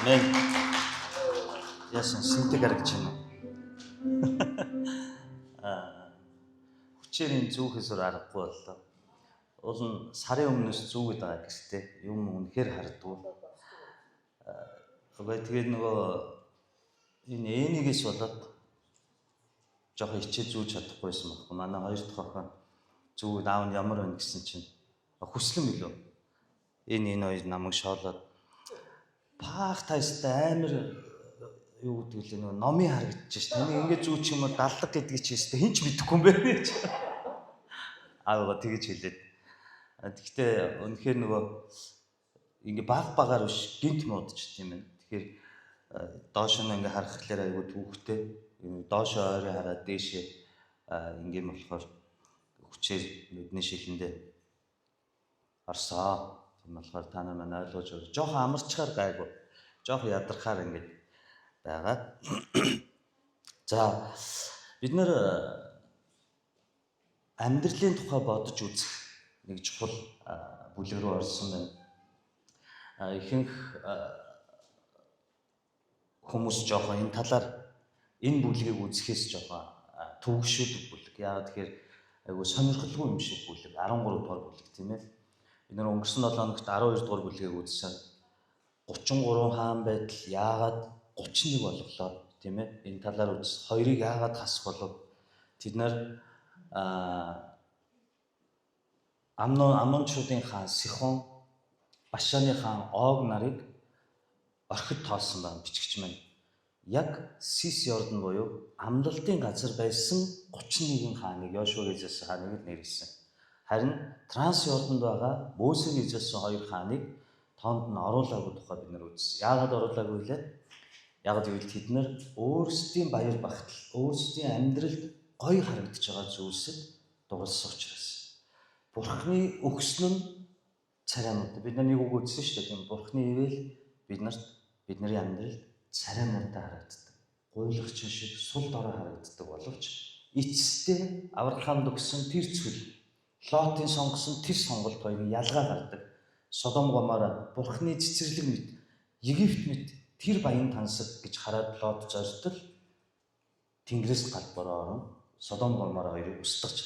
Мен яасан синтэг харагч юм. Хүчээр зүүхээс аргагүй боллоо. Уул нь сарын өмнөөс зүүгээд байгаа гэжтэй. Юм үнэхээр хардгүй. Тэгээд нөгөө энэ энийгээс болоод жоохон хичээл зүүж чадахгүйсэн баг. Манай хоёр дахь охин зүүгээд аав нь ямар байна гэсэн чинь хүслэн билүү. Энэ хоёр намайг шоолоод паах тайстай амар юу гэдэг л нөгөө номын харагдаж ш. Таны ингэж зүүчих юм бол даллаг гэдгийг чи өстэй хинч мэдэхгүй юм байна гэж. Аавгаа тэгэж хэлээд. Гэхдээ үнэхээр нөгөө ингээ багаар биш гинт муудчих тийм ээ. Тэгэхээр доош нь ингээ харахлаар айгүй түүхтэй. Доош ойроо хараад дээшээ ингээм болохоор хүчээр бидний шилэндээ орсоо. Тийм болохоор та нар маань ойлгож өгөө. Жохон амарчгаар гайгүй. Жохон ядархаар ингээд байгаа. За бид нэр амьдралын тухай бодож үзэх нэг чухал бүлэг рүү орсон байна. Ихэнх хүмүүс жохон энэ талаар энэ бүлгийг үзэхээс жохон төвөгшүүлдэг бүлэг. Яагаад тэгэхээр айгүй сонирхолтой юм шиг бүлэг. 13 дугаар бүлэг тийм ээ. Бид нэр өнгөрсөн 7 хоногт 12 дугаар бүлгийг үзсэн. 33 хаан байдал яагаад 31 болголоо тийм ээ. Энэ талаар үз. Хоёрыг яагаад хасах болов? Тэд нар Амончуудын хаан Сихон, Башаны хаан Ог нарыг орхид тоолсон байна бичгч маань. Яг Сис Йордан буюу амлалтын газар байсан 31 хааныг Йошуа гэж хааныг нэрэлсэн. Харин Транс Йорданд байгаа Мөсег гэж хоёр хааныг тоонд нь оруулаагүй тухай бид нар үзсэн. Яагаад оруулаагүй вэ? Яагаад гэвэл тэд нар өөрсдийн баяр багтал, өөрсдийн амьдралд гоё харагдаж байгаа зүйлсэд дурласан учраас. Бурхны өгсөн нь цараймууд. Бид нар нэг үг үзсэн шүү дээ. Тийм Бурхны ивэл бидний амьдралд цараймуудтай харагддаг. Гуйлагч шиг сул дорой харагддаг боловч эцэстээ Авраамд өгсөн тэр зүйл, Лотын сонгосон тэр сонголт хоёрын ялгаа гардаг. Содом Гомора Бурхны цэцэрлэг мэт, Египт мэт тэр баян тансаг гэж хараад Лот зордтол Тэнгэрээс гал бороо орон Содом Гомора хоёрыг устгаж.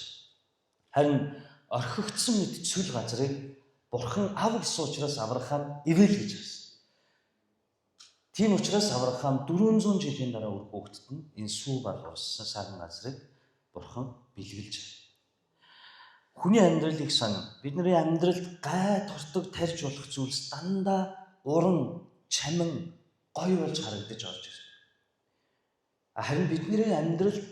Харин орхигдсон мэт цүл газрыг Бурхан ав гэсэн учраас Авраам ивэл гэж хэлсэн. Тийм учраас Авраам 400 жилийн дараа үр хүүхдэд нь энэ сүү баг урссан сарн газрыг Бурхан бэлгэлж. Хүний амьдралыг сонин. Бидний амьдралд гай тортог тарьж болох зүйлс дандаа уран, чамин, гоё болж харагдаж орж ирдэг. Харин бидний амьдралд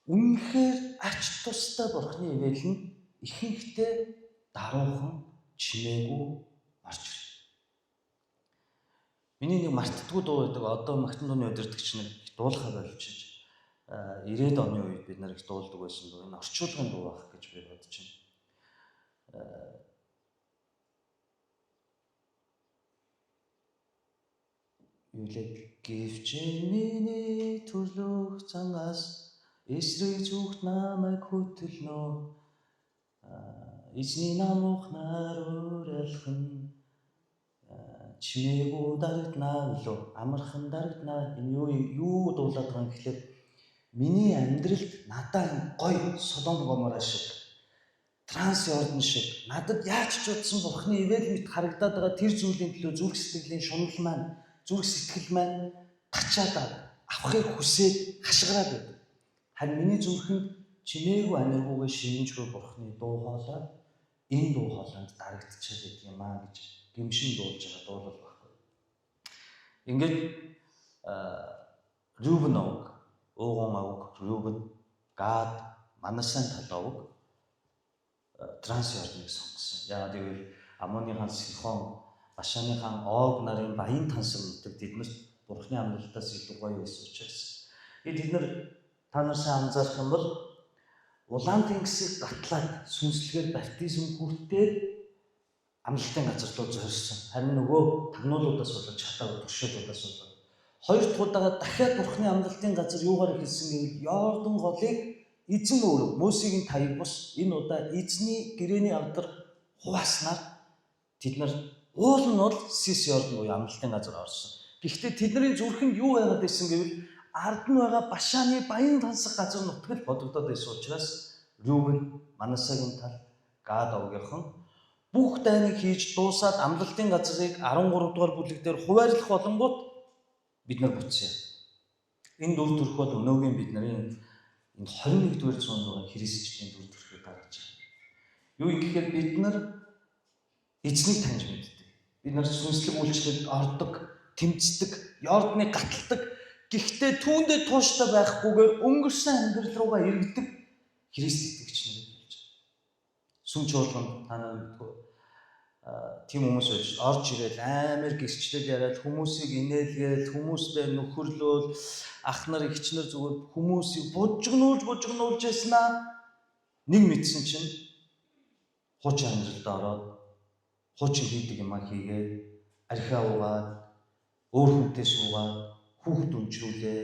үнэхээр ач тустай Бурхны ивэл нь ихэнхдээ даруухан, чимээгүй орж ирдэг. Миний нэг мартдаггүй дуу байдаг. Одоо Магтан дууны удирдагч нэг дуулахаа болчихж 90-ад оны үед бид нар их дуулдаг байсан дуу. Энэ орчуулгын дуу байх гэж би бодож байна. Юулэг гівчэн миний төрлөх цангаас эсрэг зүгт намайг хөтөлнө. Эзний намухнаар уриалхан чимээгүй дарагнаа лөө амархан дарагнаа. Энэ юу дуулаад байгаа юм гэхлээр миний амьдралд надад гоё Содом Гомора шиг, Транс Йордан шиг надад яаж ч утсан Бурхны ивэл мэт харагдаад байгаа тэр зүйлийн төлөө зүрх сэтгэлийн шунал маань, зүрх сэтгэл маань гачаад авахыг хүсээд хашгираад байдаг. Харин миний зүрхэнд чимээгүй аниргуугаа шинжгүй Бурхны дуу хоолой энэ дуу хоолойд дарагдчихад байдаг юм аа гэж гимшин дуулж байгаа дуулал баггүй. Ингээд Рубен овг, Огон овг, Рубен, Гад, Манасан таловг Транс Йорданыг сонгосон. Яагаад гэвэл Амоны хаан Сихон, Башаны хаан Ог нарын баян тансаг нутаг тэднэрт Бурхны амлалтаас илүү гоё байсан учраас. Тэд нар та нар сайн анзаарах юм бол Улаан тэнгисийг гатлаад сүнслэгээр баптизм хүртээд амлалтын газар руу зорьсон. Харин нөгөө тагнуулуудаас болоод чатаа туршуулуудаас болоод хоёр дахь удаага дахиад Бурхны амлалтын газар юугаар хэлсэн гэвэл Йордан голыг эзэн өөрөө Мөсегийн таяг бус энэ удаа эзний гэрээний авдар хувааснаар тэд нар уул нь бол Сис Йордан буюу амлалтын газар орсон. Гэхдээ тэдний зүрхэнд юу байгаад байсан гэвэл ард нь байгаа Башаны баян тансаг газар нутагт бодогдоод байсан учраас Рүүбен, Манасегийн тал, Гад овгийнхан бүх дайныг хийж дуусаад амлалтын газрыг 13 дугаар бүлэг дээр хуваарлах болонгууд бид нар буцсан. Энэ дүр төрх бол өнөөгийн бидний энэ 21-р зуунд байгаа христчдийн дүр төрхөөр гаргаж байна. Юу юм гэхээр бид нар эзнийг таньж мэддэг. Бид нар сүнслэг үйлчлэлд ордог, тэмцдэг, Йордны гаталдаг. Гэхдээ түүндээ тууштай байхгүйгээр өнгөрсөн амьдрал руугаа эргэдэг Христ итгэгч нар болж байна. Сүм чуулганд та нар мэдгүй тийм хүмүүс байж орж ирэл амар гисчлэл яриад хүмүүсийг инээлгээл хүмүүстэй нөхөрлөөл ах нар эгч нар зүгээр хүмүүсийг бужигнуулж яснаа нэг мэдсэн чинь хуучин амьдралд ороод хуучин хийдэг юм хийгээд архиа угаад өөр хүнтэй суугаад хүүхд өнчрүүлээ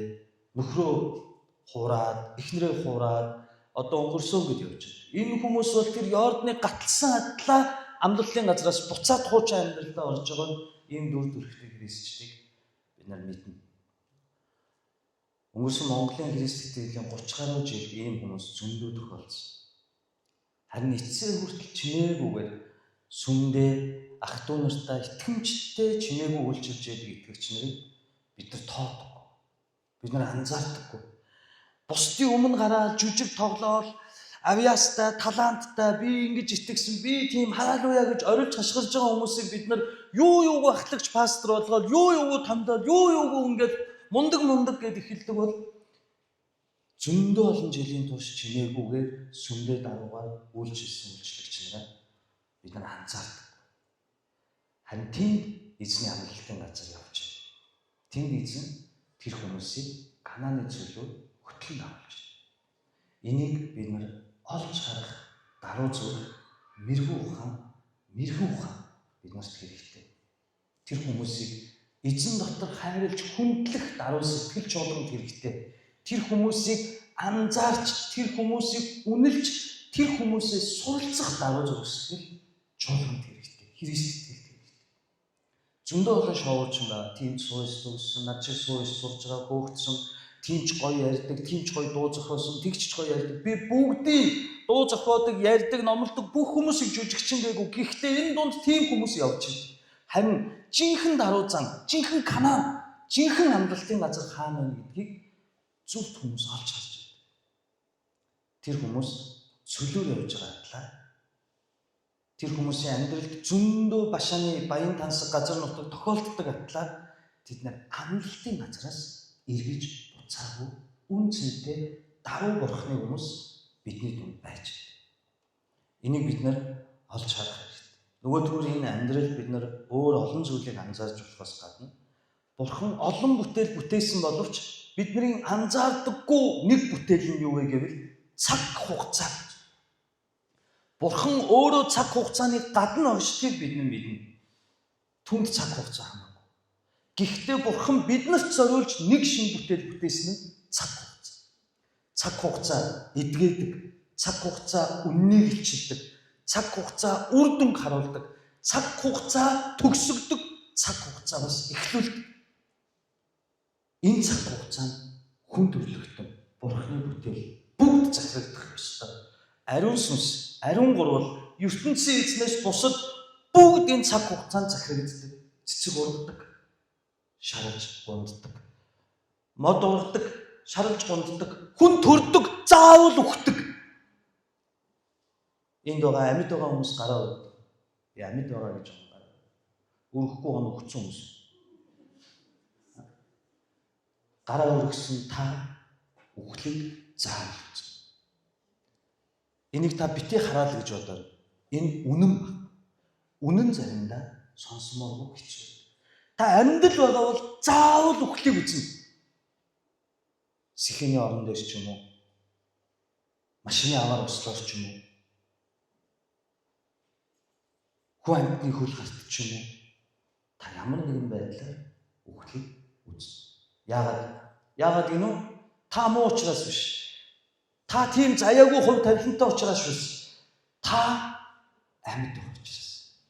нөхрөө хуураад эхнэрээ хуураад одоо өнгөрсөн гэж явж байна. Энэ хүмүүс бол тэр Йордны гаталсан атлаа амлалтын газраас буцаад хуучин амьдралдаа орж байгаа ийм дүр төрхтэй христчдийг бид нар мэднэ. Өнгөрсөн Монголын Христ итгэлийн 30 гаруй жил ийм хүмүүс зөндөө тохиолдсон. Харин эцсээ хүртэл чимээгүйгээр сүмдээ ах トゥ нартай итгэмжтэй чимээгүй үйлчилж яадаг итгэгч нарыг бид нар тоодохгүй. Бид нар анзаардаггүй. Бусдын өмнө гараад жүжиг тоглоол авьяастай, таланттай би ингэж итгэсэн, би тийм халaalуя гэж орилж хашгирж байгаа хүмүүсийг бид нар юу ахлагч пастор болгоод юу тамдаад юу ингээд мундаг гэд эхэлдэг бол зөндөө олон жилийн турш чимээгүйгээр сүмдээ даруугаар үйлчилсэн үйлчлэгч нараа бид нар анзаардаг. Харин тэнд эзний амлалтын газар явж байна. Тэнд эзэн тэр хүмүүсийг Канааны зөвлөөр хөтлөн авч байна. Энийг бид нар олж харах даруй зүрх, мэрэгүү ухаан бид нарт хэрэгтэй. Тэр хүмүүсийг эзэн дотор хайрлж хүндлэх даруй сэтгэл чуулганд хэрэгтэй. Тэр хүмүүсийг анзаарч, тэр хүмүүсийг үнэлж, тэр хүмүүсээс суралцах даруй зүрх сэтгэл чуулганд хэрэгтэй. Христ сэтгэлд хэрэгтэй. Зөндөө олон шоуурчин байгаа. Тийм сууж төгссөн, над шиг сууж сурж байгаа хөөгдсөн, тиймч гоё ярьдаг, тиймч гоё дуу зохиосон, тэгч гоё ярьдаг. Би бүгдийг дуу зохиодог, ярьдаг, номлодог бүх хүмүүсийг жүжигчин гээгүй. Гэхдээ энэ дунд тийм хүмүүс явж байна. Харин жинхэнэ даруй зан, жинхэнэ Канаан, жинхэнэ амлалтын газар хаана байна гэдгийг зөвхт хүмүүс олж харж байна. Тэр хүмүүс цөлөөр явж байгаа атлаа. Тэр хүмүүсийн амьдралд зөндөө Башаны баян тансаг газар нутаг тохиолддог атлаа. Тэд нар амлалтын газараас эргэж буцаагүй үнцэнтэй даруй бурхны хүмүүс бидний дунд байж байна. Энийг бид нар олж харах хэрэгтэй. Нөгөөдгөр энэ амьдрал бид нар өөр олон зүйлийг анзаарч болохоос гадна Бурхан олон бүтээл бүтээсэн боловч бидний анзаардаггүй нэг бүтээл нь юу вэ гэвэл цаг хугацаа. Бурхан өөрөө цаг хугацааны гадна оршдгийг бид мэднэ. Түнд цаг хугацаа хамаагүй. Гэхдээ Бурхан биднэрт зориулж нэг шин бүтээл бүтээсэн нь цаг хугацаа. Цаг хугацаа эдгээдэг, цаг хугацаа үннийг илчилдэг, цаг хугацаа үр дүнг харуулдаг, цаг хугацаа төгсгдөг, цаг хугацаа бас эхлүүлдэг. Энэ цаг хугацаанд хүн төрлөختөн Бурханы бүтээл бүгд захирагдах ёстой. Ариун сүнс, ариун гурвал ертөнцийн эзнээс бусад бүгд энэ цаг хугацаанд захирагддаг, цэцэг ургадаг, шаралж гунддаг, мод ургадаг, шаралж гунддаг, хүн төрдөг, заавал үхдэг. Энд байгаа амьд байгаа хүмүүс гараа өргөдөг. Би амьд байгаа гэж байгаа. Өргөхгүй гоо өгцөн хүмүүс. Гараа өргөсөн та үхлийг заавалж. Энийг та битгий хараад гэж бодоор. Энэ үнэн баг. Үнэн заримдаа сонсомооргүй хэцүү. Та амьд л байгаа бол заавал үхлийг үзнэ. Сэхэний орон дээр ч юм уу, машины аваар услоор ч юм уу, хүн амьтны хөл гарт ч юм уу, та ямар нэгэн байдлаар үхлийг үзнэ. Яагаад гинүү? Та муу учраас биш. Та тийм заяагүй хувь тавилантай учраас биш. Та амьд байгаа учраас.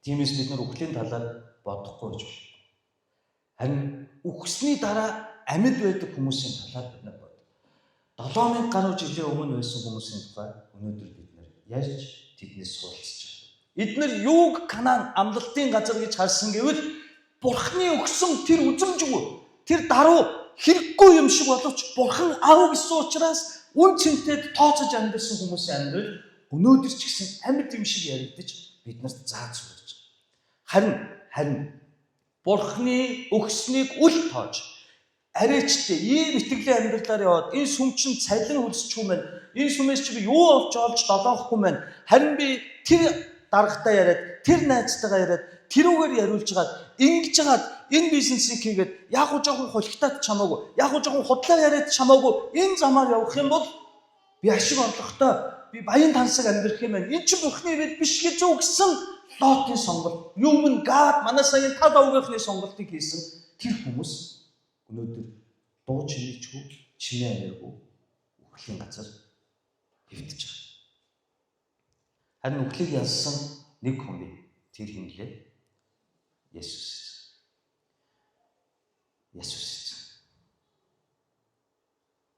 Тиймээс бид нар үхлийн талаар бодохгүй гэж байна. Харин үхсний дараа амьд байдаг хүмүүсийн талаар бид нар бод. 7000 гаруй жилийн өмнө байсан хүмүүсийн тухай өнөөдөр бид нар ярьж тэднээс суралцж байна. Эдгээр юуг Канаан амлалтын газар гэж харсан гэвэл Бурхны өгсөн тэр үзэмжгүй, тэр даруй хэрэггүй юм шиг боловч Бурхан аав гэсэн учраас үн цэнтэд тооцож амьдсан хүмүүсийн амьдрал өнөөдөр ч гэсэн амьд юм шиг яригдаж биднэрт зааж сурч. Харин Бурхны өгснийг үл тоож арайчтай ийм итгэлийн амьдралаар яваад энэ сүм чинь цалин хөлсчгүй мэн, энэ сүмээс чи би юу авч олж долоохгүй мэн. Харин би тэр даргатай яриад, тэр найзтайгаа яриад, тэрүүгээр яриулж гаад, ингэж гаад энэ бизнесийг хийгээд яг уу жоохон хулигтаад чамаагүй, яг уу жоохон худлаа яриад чамаагүй энэ замаар явах юм бол би ашиг орлоготой, би баян тансаг амьдрах юм байна. Энэ чинь Бурхны ирээд биш гэж үгсэн Лотын сонголт, Юмн Гад манай саяын тал овгийнхны сонголтыг хийсэн тэр хүмүүс өнөөдөр дуу чимээчгүй, чимээ амиргүй үхлийн газар хэвтэж байгаа. Харин үхлийг ялсан нэг хүн бий. Тэр хинлээ. Есүс.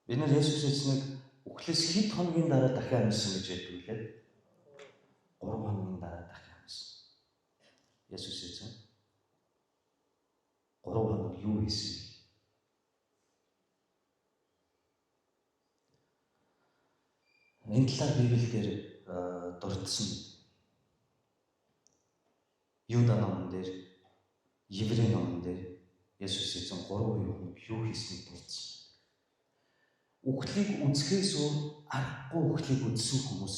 Бид нар Есүс эзнийг үхлээс хэд хоногийн дараа дахин амьсан гэж яддаг үлээ. 3 хоногийн дараа дахин амьсан. Есүс эзэн 3 хоног юу хийсэн? Энэ талаар Библиэлд дурдсан Юда номон дээр, Еврей номон дээр Есүс эзэн 3 хоног юу хийснийг дурдсан. Үхлийг үзэхээс өөр аргагүй үхлийг үзсэн хүмүүс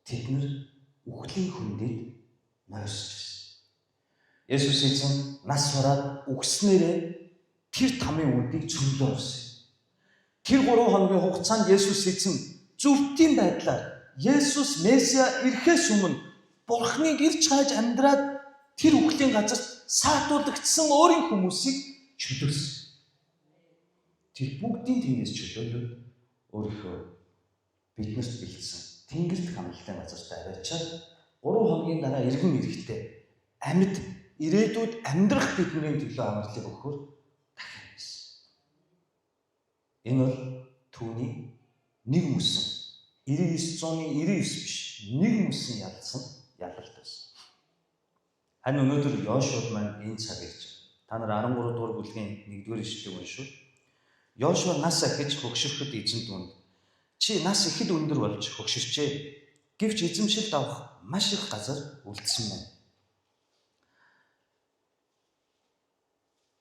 тэднэр үхлийн хүндэд нойрсож байсан. Есүс эзэн нас бараад үхснээрээ тэр тамийн үдийг цөмлөө орсон. Тэр 3 хоногийн хугацаанд Есүс эзэн зөвхөн байдлаар Есүс Месиа ирэхээс өмнө Бурхныг ирж хайж амьдраад тэр үхлийн газарт саатуулагдсан өөрийн хүмүүсийг чөлөөлсөн. Тэр бүгдийн тэнгис чөлөөлөд өөрийнхөө биднэрт бэлдсэн тэнгэрт хамтлагтай газарт аваачаад 3 хоногийн дараа иргэн ирэхдээ амьд ирээдүйд амьдрах бидний төлөө амарлыг өгөхөөр дахин ирсэн. Энэ бол түүний нэг мөсөн 999 биш, нэг мөсөн ялсан ялалт байсан. Харин өнөөдөр Йошуад маань энэ цаг ирж та нар 13 дугаар бүлгийн 1-р ишлэгийг уншвал Йошуа нас ахиж хөгшөрөхөд эзэн дүнд чи нас ихэд өндөр болж хөгшөрчээ. Гэвч эзэмшилд авах маш их газар үлдсэн байна.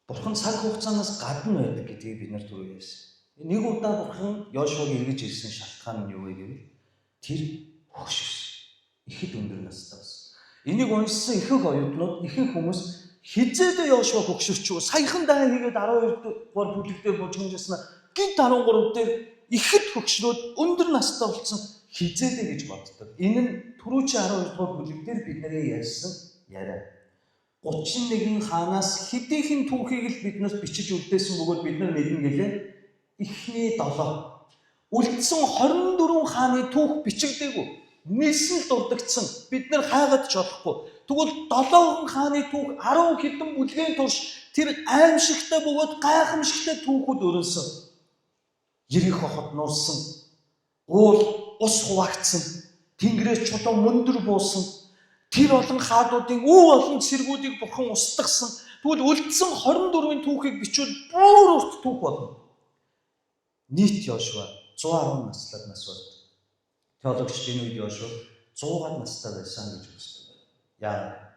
Бурхан цаг хугацаанаас гадна байдаг гэдгийг бид нар түрүү ярьсан. Нэг удаа Бурхан Йошуаг эргэж ирсэн шалтгаан нь юу вэ гэвэл тэр хөгшөрсөн. Ихэд өндөр настай байсан. Энийг уншсан ихэнх оюутнууд, ихэнх хүмүүс хизээдээ Йошуа хөгшөрчөө саяхан даа хийгээд 12 дугаар бүлэг дээр бужигнажсан гинт 13 дээр ихэд хөгшрөөд өндөр настай болсон хизээдээ гэж боддог. Энэ нь түрүүчийн 12 дугаар бүлэг дээр бидний ярьсан яриа. 31 хаанаас хэдийнхэн түүхийг л биднээс бичиж үлдээсэн бөгөөд бид нар мэднэ гэлээ. Эхний 7 үлдсэн 24 хааны түүх бичигдээгүй. Нийслэл дурдгдсан. Бид нар хайгаад ч болохгүй. Тэгвэл 7 хааны түүх 10 хэдэн бүлгийн турш тэр аимшигтай бөгөөд гайхамшигтай түүхүүд өрнөсөн. Ерийнхөө хот нуурсан. Уул ус хуваагдсан. Тэнгэрээс чулуун мөндөр буусан. Тэр олон хаадуудын олон цэргүүдийг Бурхан устгасан. Тэгвэл үлдсэн 24-ийн түүхийг бичвэл бүр урт түүх болно. Нийт Йошуа 110 наслаад нас болд. Теологч энэ үед Йошуа 100 настай байсан гэж үздэг. Яа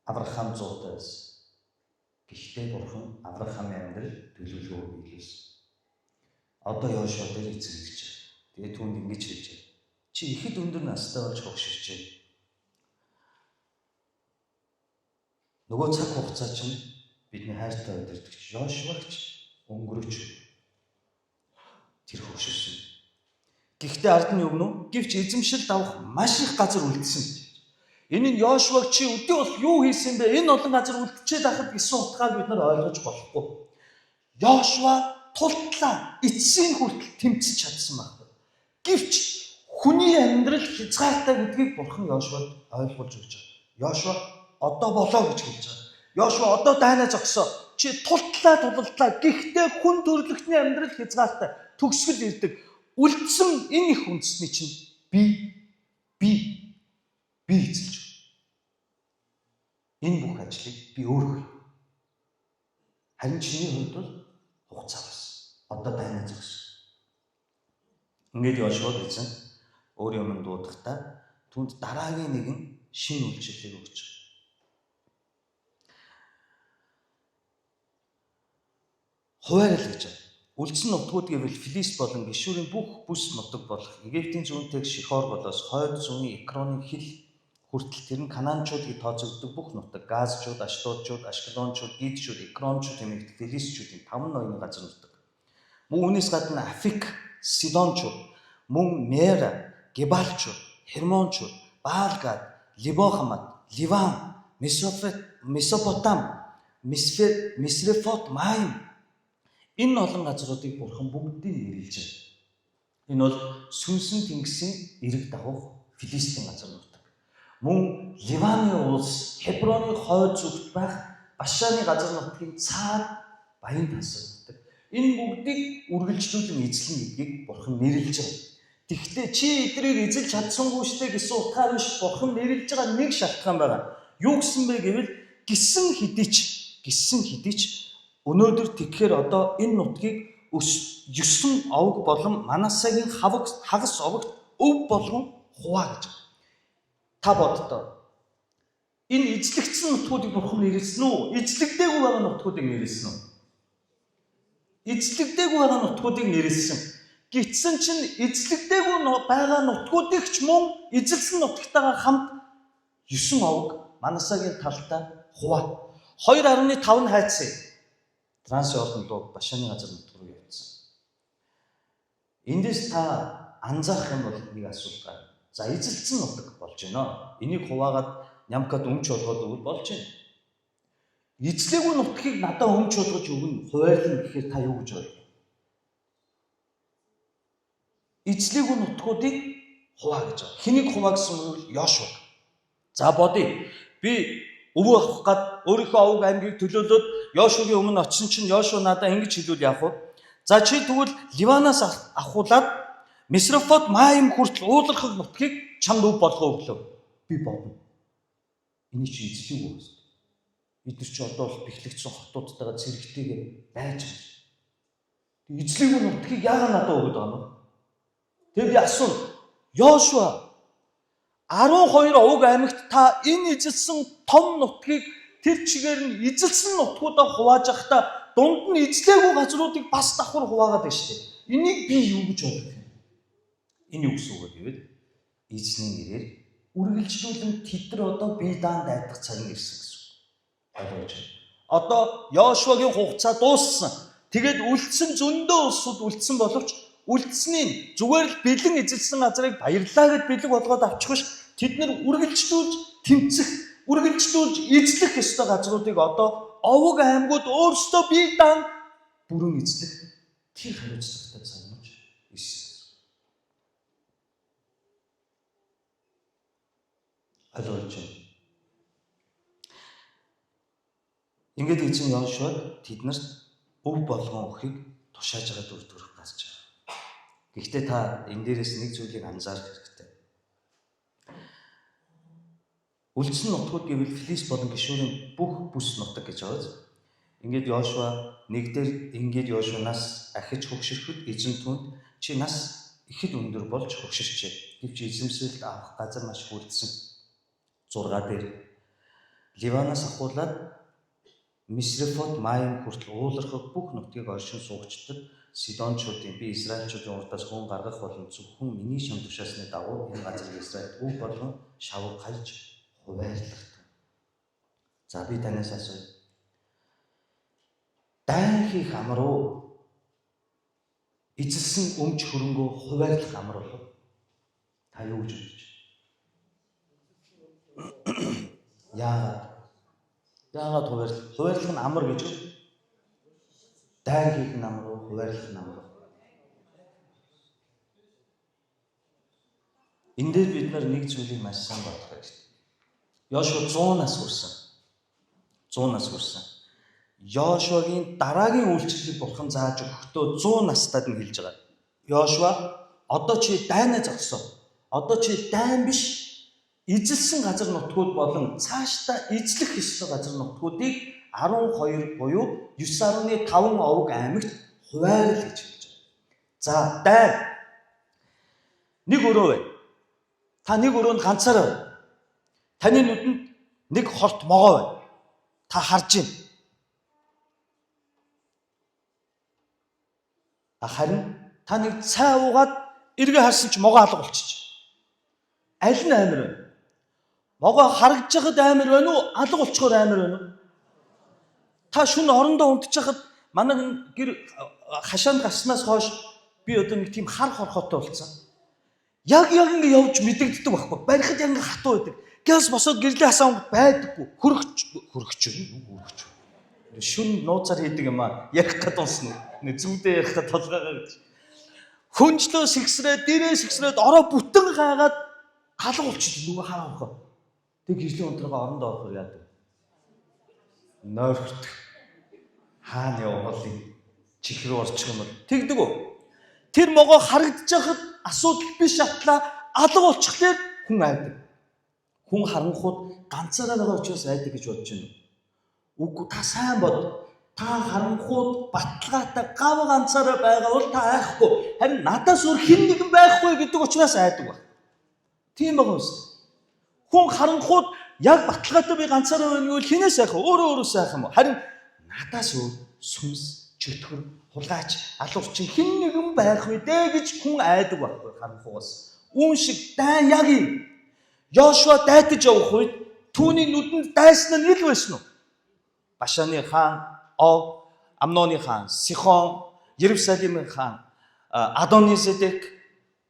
Авраам 100 байсан. Гэхдээ Бурхан Авраамын амьдрал төлөвлөгөө биелүүлсэн. Одоо Йошуа дээр эзэмшиж. Тэгээ түүнд ингэж хэлж байна. Чи ихэд өндөр настай болж хөгшөрч. Нөгөө цаг хугацаа чинь бидний хайртай удирдагч Йошуагч өнгөрөөч. Тэр хөгшөрсөн. Гэхдээ ард нь юу гэнэ? Гэвч эзэмшилд авах маш их газар үлдсэн. Энэ нь Йошуаг чи өдөө бол юу хийсэн бэ? Энэ олон газар үлдчихэд байхад гэсэн утгаар бид нар ойлгож болохгүй. Йошуа тултлаа эцсийн хүртэл тэмцэж чадсан байна. Гэвч хүний амьдрал хязгаартай гэдгийг Бурхан Йошуад ойлгуулж өгч байгаа. Йошуа одоо болоо гэж хэлж байгаа. Йошуа одоо дайнаа зогсоо. чи тултлаа гэхдээ хүн төрлөختний амьдрал хязгаартай төгсгөл ирдэг. Үлдсэн энэ их үндэсний чинь би эзэлж. Энэ бүх ажлыг би өөрөө. Харин чиний хувьд бол хугацаа бас. Одоо тайна зогс. Ингээд Йошуа гэсэн өөрийн өмнө дуудахтаа түнд дараагийн нэгэн шинэ үйлчлэлийг өгч. Хуваарлал гэж байна. Үлдсэн нутгууд гэвэл Филист болон Гишүүрийн бүх бүс нутаг болох Египтийн зүүнтэйг Шихор болоос хойд зүүнийн Экроны хил хүртэл тэр нь Канаанчуудыг тооцогддог бүх нутаг, Газчууд, Аштодчууд, Ашкелончууд, Гидчууд, Экрончууд хэмээх Филистчүүдийн 5 ноёны газар нутаг. Мөн үүнээс гадна Афик, Сидончууд, мөн Мера, Гебалчууд, Хермончууд, Баалгад, Либохамат, Ливан, Месопотам, Мисрефот, Маим. Энэ олон газруудыг Бурхан бүгдийг нэрлэж байна. Энэ бол сүнсэн тэнгисийн эрэг дагуух Филистийн газар нутаг. Мөн Ливаны улс, Хеброны хойд зүгт байх Башаны газар нутгийн цаад баян тасар нутаг. Энэ бүгдийг үргэлжлүүлэн эзлэн гэдгийг Бурхан нэрлэж байна. Тэгэхдээ чи эдрийг эзэлж чадсангүй штэ гэсэн утгаар биш, Бурхан нэрлэж байгаа нэг шалтгаан байгаа. Юу гэсэн бэ гэвэл гисэн хидич өнөөдөр тэгэхээр одоо энэ нутгийг 9 овог болон Манасагийн хагас овогт өв болгон хуваа гэж. Та боддоо. Энэ эзлэгдсэн нутгуудыг Бурхан нэрлсэн үү? Эзлэгдээгүй байгаа нутгуудыг нэрлсэн үү? Эзлэгдээгүй байгаа нутгуудыг нэрлсэн. Гитсэн чинь эзлэгдээгүй байгаа нутгуудыг ч мөн эзэлсэн нутгатайгаа хамт 9 овог Манасагийн талтай хуваа. 2.5 хайцыг Трансёрдон руу Башаны газар нутг руу явуулсан. Эндээс та анзаарах юм бол нэг асуулт гарна. За эзэлсэн нутаг болж байна. Энийг хуваагаад Нямкад өмч болгоод өгвөл болж байна. Эзлээгүй нутгийг надад өмч болгож өгнө, хуваарлна гэхээр та юу гэж бодов? Эзлээгүй нутгуудыг хуваа гэж байна. Хэнийг хуваа гэсэн үг нь Йошуа. За бодъё. Би өвөө авах гад өөрийнхөө овог аймгийг төлөөлөөд Йошуагийн өмнө очисон чинь Йошуа надад ингэж хэлвэл яах вэ? За чи тэгвэл Ливанаас авахуулаад Мисрефот Маим хүртэл уулархаг нутгийг чамд өв болгоо өглөө. Би бодно. Энийг чи эзлэхгүй байна. Бид чи одоо л бэхлэгдсэн хотуудтайгаа зэрэгтэйгээ байж байна. Эзлэхгүй нутгийг яагаад надад өгöd байгаа юм? Тэгээ би асуув. Йошуа 12 овог аймагт та энэ эзэлсэн том нутгийг тэр чигээр нь эзэлсэн нутгуудаа хувааж явахдаа дунд нь эзлээгүй газруудыг бас давхар хуваагаад байна шүү дээ. Энийг би юу гэж бодох юм? Энэ юу гэсэн үг вэ гэвэл эзний нэрээр үргэлжлүүлэн тэд нар одоо бие даан дайдах цаг нь ирсэн гэсэн үг. Ойлгож байна. Одоо Йошуагийн хугацаа дууссан. Тэгээд үлдсэн зөндөө улсууд үлдсэн боловч үлдсэний зүгээр л бэлэн эзэлсэн газрыг баярлаа гэд бэлэг болгоод авчих биш. Тэд нар үргэлжлүүлж тэмцэх, үргэлжлүүлж эзлэх ёстой газруудыг одоо овог аймагуд өөрсдөө бие даан бүрэн эзлэх тэр хариуцлагатай санаж ирсэн. Ойлгож байна. Ингээд эзэн Йошуа тэднэрт өв болгон өхийг тушааж байгаа дүр төрх гарч байгаа. Гэхдээ та энэ дээрээс нэг зүйлийг анзаарах хэрэгтэй. Үлдсэн нутгууд гэвэл Филист болон Гишүүрийн бүх бүс нутаг гэж байгаа. Ингээд Йошуа ингээд Йошуанаас ахиж хөгшөрөхөд эзэн түнд чи нас ихэд өндөр болж хөгшөрчээ. Гэвч эзэмсэлд авах газар маш хүрдсэн. 6 дээр Ливанаас ахуулаад Мисрефот Маим хүртэл уулархаг бүх нутгийг оршин суугчдад Сидончуудын би Израильчуудын урдаас хүн гаргах болон зөвхөн миний шам тушаасны дагуу энэ газрыг Израильд өв болгон шавар хальж хуваарлагдан. За би танаас асууя. Дайн хийх ам руу эзэлсэн өмч хөрөнгөө хуваарлах ам руу та юу гэж бодож байна? Яагаад хуваарлах нь амар гэж үү? Дайн хийх ам руу хуваарлах ам руу. Энд дээр бид нэг зүйлийг маш сайн бодох хэрэгтэй. Йошуа 100 нас хүрсэн. Йошуагийн дараагийн үйлчлэлийг бурхан зааж өгөхдөө 100 настайд нь хэлж байгаа. Йошуа одоо чи дайнаа зогсоо. Одоо чи дайн биш эзэлсэн газар нутгууд болон цаашдаа эзлэх ёстой газар нутгуудыг 12 буюу 9.5 овог аймагт хуваарлаа гэж хэлж байгаа. За дайн нэг өрөө байна. Та нэг өрөөнд ганцаараа байна. Таны нүдэнд нэг хорт могоо байна. Та харж байна. Харин та нэг цай уугаад эргээ харсан ч могоо алга болчих. Аль нь амар вэ? Могоо харагдж байхад амар байна уу? Алга болчихоор амар байна уу? Та шөнө орондоо унтчихад манай гэр хашаанд гарснаас хойш би одоо нэг тийм хар хорхотой болцсон. Яг ингэ явж мэдэгддэг байхгүй. Барихад яг ингэ хатуу байдаг. Гэс босоод гэрлээ хасаа байдаггүй. Хөрөгч. Шүн нууцаар хийдэг юм аа. Ярих гад унсна. Зүүдээ ярих гад толгойгоо гэж. Хөнжлөө сэгсрээд, дээрээ сэгсрээд ороо бүтэн гайгаад алга болчих нөгөө хараа авах. Тэг гэрлийн унтрага орондоо орох яадаг. Нойрхордог. Хаана явуулъя? Чихрүү орчих юм бол тэгдэг үү? Тэр могоо харагдаж байхад асуудал биш шатлаа алга болчихлоо хүн айдаг. Хүн харанхууд ганцаараа байгаа учраас айдаг гэж бодож байна. Үгүй та сайн бод. Та харанхууд баталгаатай гав ганцаараа байгаа бол та айхгүй. Харин надаас өөр хэн нэгэн байхгүй гэдэг учраас айдаг ба. Тийм байгаа юм. Хүн харанхууд яг баталгаатай би ганцаараа байна гэвэл хинээс айх вэ? Өөрөө сайх юм уу? Харин надаас өөр сүнс, чөтгөр, хулгайч, алуурчин хэн нэгэн байх вэ гэж хүн айдаг байхгүй харанхугаас. Үүн шиг дайн яг юм. Йошуа дайтаж явах үед түүний нүдэнд дайсан нь ил байсан уу? Башаны хаан, Ог, Амноны хаан, Сихон, Ерусалимын хаан, Адонизедек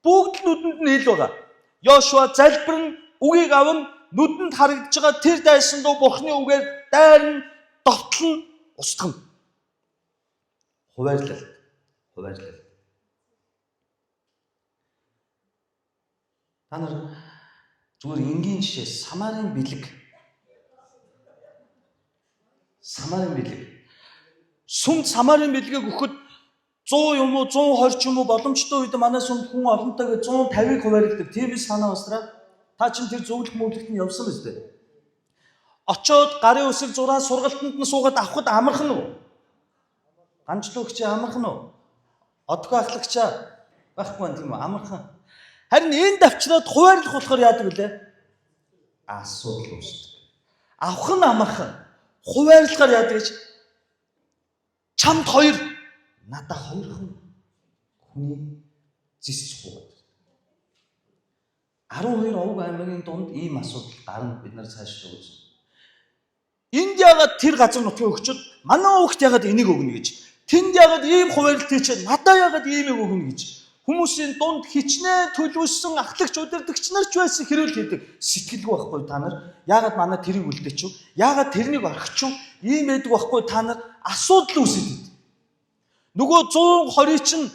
бүгд нүдэнд нь ил байгаа. Йошуа залбирн үгийг авна нүдэнд харагдж байгаа тэр дайсан дуу бурхны үгээр дайрн довтлон устгана. Хуваарлал. Та нар зүгээр энгийн жишээ Самарын бэлэг. Сүмд Самарын бэлгийг өгөхөд 100 юм уу 120 юм уу боломжтой үед манай сүмд хүн олонтойгээ 150-ыг хуваарлдаг. Тиймээс санаа усраа та чинь тэр зөвлөх мөвлөлт нь явсан биз дээ. Очоод гарын үсэг зураа сургалтанд нь суугаад авахд амархан уу? Ганчлуугч амархан уу? Одгоо ахлагч байхгүй юм тийм үү? Амархан. Харин энэ давчраад хуваарлах болохоор яадаг вүлээ? Асуудал үүсдэг. Авах нь амархан. Хуваарлахаар яадаг гэж чамд хоёр надад хоёрхан хүний зис цугаад. 12 овог аймгийн дунд ийм асуудал гарна бид нар цааш өгч. Энд яагаад тэр газар нутгийг өгчөд манай өгт яагаад энийг өгнө гэж. Тэнд яагаад ийм хуваарлт хийчихэд надад яагаад иймийг өгнө гэж. Хүмүүсийн дунд хичнээн төлөвлөсөн ахлагч удирдагч нар ч байсан хэрүүл хийдэг. Сэтгэлгүй байхгүй та нар. Яагаад манай тэрийг үлдээч вэ? Яагаад тэрнийг орхич вэ? Ийм байдаг байхгүй та нар асуудал үүсэдэг. Нөгөө 120 чинь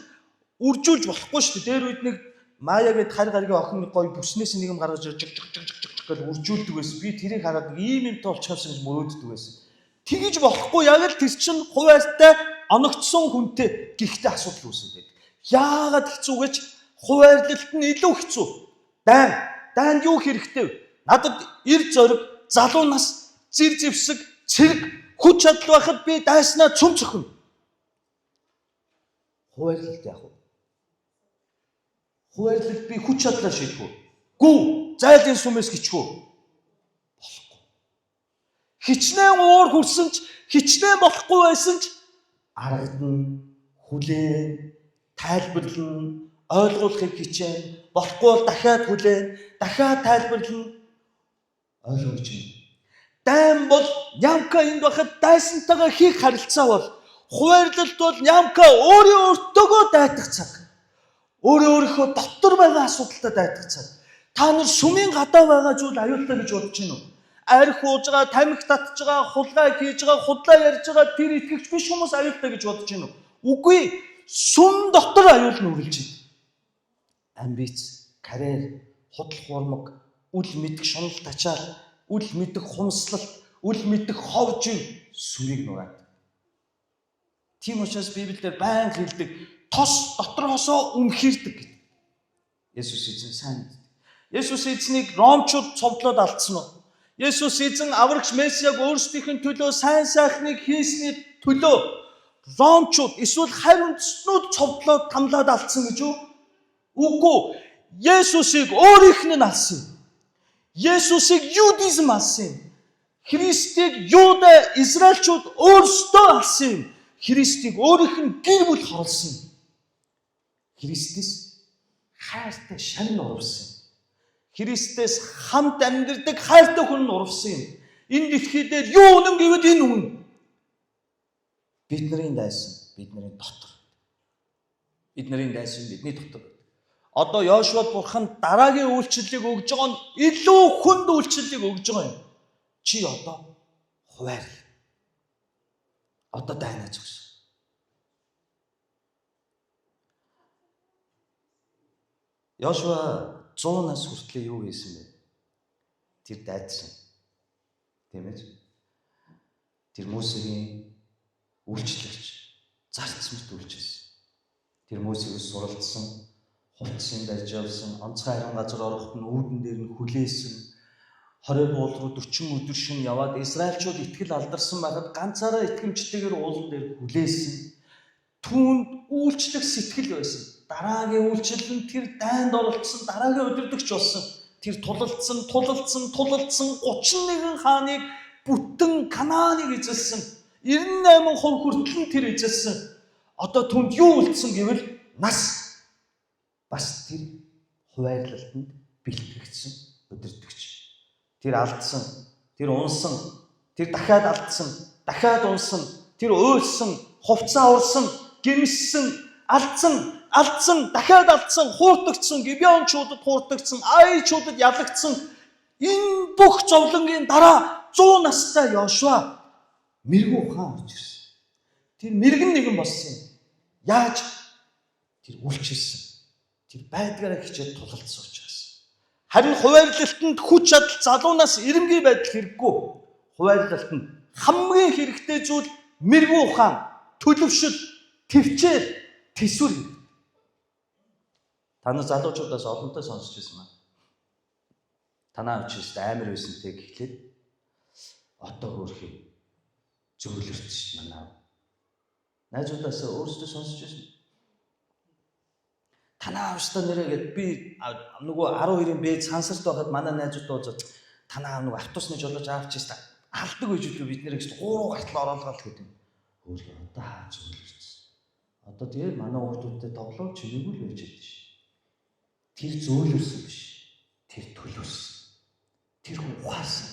үржүүлж болохгүй шүү дээ. Дээр үед нэг Мая гэд харь гаргийн охин гоё бүснээс нэг юм гаргаж жиг гэж үржүүлдэг байсан. Би тэрийг хараад ийм юмтай болчихсон гэж мөрөөддөг байсан. Тэгэж болохгүй яг л тэр чинь хуваалтай оногдсон хүнтэй гихтэй асуудал үүсэдэг. Яагаад хэцүү гэж хуваарлалт нь илүү хэцүү. Дайнд юу хэрэгтэй вэ? Надад эр зориг, залуу нас, зэр зэвсэг, цэрэг, хүч чадал байхад би дайснаа цөм цөхөн. Хуваарлалт яах вэ? Хуваарлалт би хүч чадлаа шийдэх үү? Гүү, зайлын сүмээс хичвүү? Болохгүй. Хичнээн уур хүрсэн ч, хичнээн болохгүй байсан ч аргадна, хүлээн, тайлбарлана, ойлгуулахыг хичээн, болохгүй бол дахиад хүлээн, дахиад тайлбарлана, ойлгож байна. Дайн бол нямка энд байхад дайсантайгаа хийх харилцаа бол хуваарлалт бол нямка өөртөөгөө дайтах цаг. Өөрийнхөө дотор байгаа асуудалтай дайтах цаг. Та нар сүмийн гадаа байгаа зүйл аюултай гэж бодож байна уу? Арх ууж байгаа, тамхи татж байгаа, хулгай хийж байгаа, худлаа ярьж байгаа тэр итгэгч биш хүмүүс аюултай гэж бодож байна уу? Үгүй. Сүм дотор аюул нь үргэлж байна. Амбиц, карьер, худал хуурмаг, үл мэдэх шунал тачаал, үл мэдэх хумслалт, үл мэдэх ховж сүмийг нураад. Тийм учраас Библиэлд байнга хэлдэг тос дотроосоо үнхирдэг гэдэг. Есүс эзэн сайн мэддэг. Есүс эзнийг ромчууд цовдлоод алдсан уу? Есүс эзэн аврагч Месиаг өөрсдийнх нь төлөө сайн сайхныг хийсний төлөө ромчууд эсвэл харь үндэстнүүд цовдлоод тамлаад алдсан гэж үү? Үгүй. Есүсийг өөрийнх нь алсан. Есүсийг юдизм алсан. Христийг Юда Израильчууд өөрсдөө алсан. Христийг өөрийнх нь гэр бүл хорлсон. Христэс хайртай шавь нурвсан. Христэс хамт амьдардаг хайртай хүн нурвсан. Энэ дэлхий дээр юу үнэн гэвэл энэ үнэн. Бидний дайсан бидний дотор. Бидний дайсан бидний дотор. Одоо Йошуа бурхан дараагийн үйлчлэлийг өгж байгаа нь илүү хүнд үйлчлэлийг өгж байгаа юм. Чи одоо хуваарь. Одоо дайнаж өгсөн. Йошуа 100 нас хүртэл юу хийсэн бэ? Тэр дайдсан. Тийм ээ. Тэр Мосегийн үйлчлэгч зарц мэт үйлчилсэн. Тэр Мосег суралцсан, хувцсын барьж явсан, онцгой харин газар ороход нь үүдэн дээр нь хүлээсэн. Хорой буул руу 40 өдөр шин яваад Израильчууд итгэл алдарсан байхад ганцаараа итгэмжтэйгээр уулан дээр хүлээсэн. Түүнд үйлчлэх сэтгэл байсан. Дараагийн үйлчлэл нь тэр дайнд оролцсон, дараагийн удирдагч болсон. Тэр тулалдсан 31 хааныг бүтэн Канааныг эзэлсэн. 98% хүртэл тэр эзэлсэн. Одоо түнд юу үлдсэн гэвэл нас. Бас тэр хувайрлалтанд бэлтгэгдсэн удирдагч. Тэр алдсан, тэр унсан, тэр дахиад алдсан, дахиад унсан, тэр уйлсан, хувцаа урсан, гэмссэн, алдсан, дахиад алдсан, хуурдагдсан, гибеончуудад хуурдагдсан, айчуудад ялагдсан. Энэ бүх зовлонгийн дараа 100 настай Йошуа мэрэгүү ухаан орж ирсэн. Тэр мэрэгэн нэгэн болсон юм. Яаж? Тэр үйлчилсэн. Тэр байдгаараа хичээд тулалдсан учраас. Харин хувайрлалтанд хүч чадал залуунаас эрэмгий байдал хэрэггүй. Хувайрлалтанд хамгийн хэрэгтэй зүйл мэрэгүү ухаан, төлөвшил, төвчээр, төсвөр. Та нар залуучуудаас олонтой сонсч байсан маа. Танаа учраас амар байсантэй гэхлээр одоо хөөрхий зөвлөрч манаа. Найзуудаас өөрсдөө сонсч байсан. Танаа авштай нэрээгээд би нөгөө 12-ын бэж сансарт байхад манай найзууд уузаад танаа нөгөө автобусны жолооч авч ийс та алдаг гэж үү бид нэрийг ч 3 гартал ороолгоол гэдэг. Хөөрхий одоо хаа зөвлөрч. Одоо тэгээ манай хүмүүстэй тоглоо чимээгүй л байж байдаг ш. Тэр зөөлөрсөн биш. Тэр төлөвсөн. Тэр хүн ухаасан.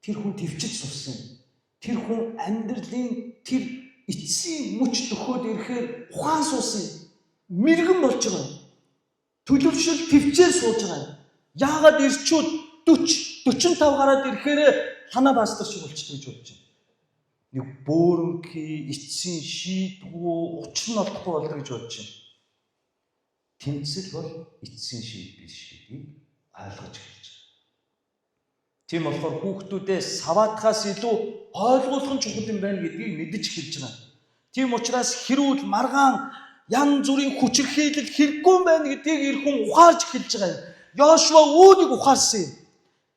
Тэр хүн төвчж сувсан. Тэр хүн амьдралын тэр эцсийн мөч төхөөд ирэхээр ухаан суусан. Мэргэн болж байгаа. Төлөвшил төвчээр сууж байгаа. Яагаад ирчүүд 40-45 гараад ирэхээр танаа пастор шиг болчихдог гэж бодож байна. Нэг бөөрөнхий эцсийн шийдвүү учир нь олдохгүй болдог гэж бодож байна. Тэмцэл бол эцсийн шийд биш гэдгийг ойлгож эхэлж байна. Тийм болохоор хүүхдүүдээ саваатахаас илүү ойлгуулах нь чухал юм байна гэдгийг мэдэж эхэлж байна. Тийм учраас хэрүүл маргаан янз бүрийн хүчирхийлэл хэрэггүй юм байна гэдгийг эр хүн ухаарч эхэлж байгаа юм. Йошуа үүнийг ухаарсан юм.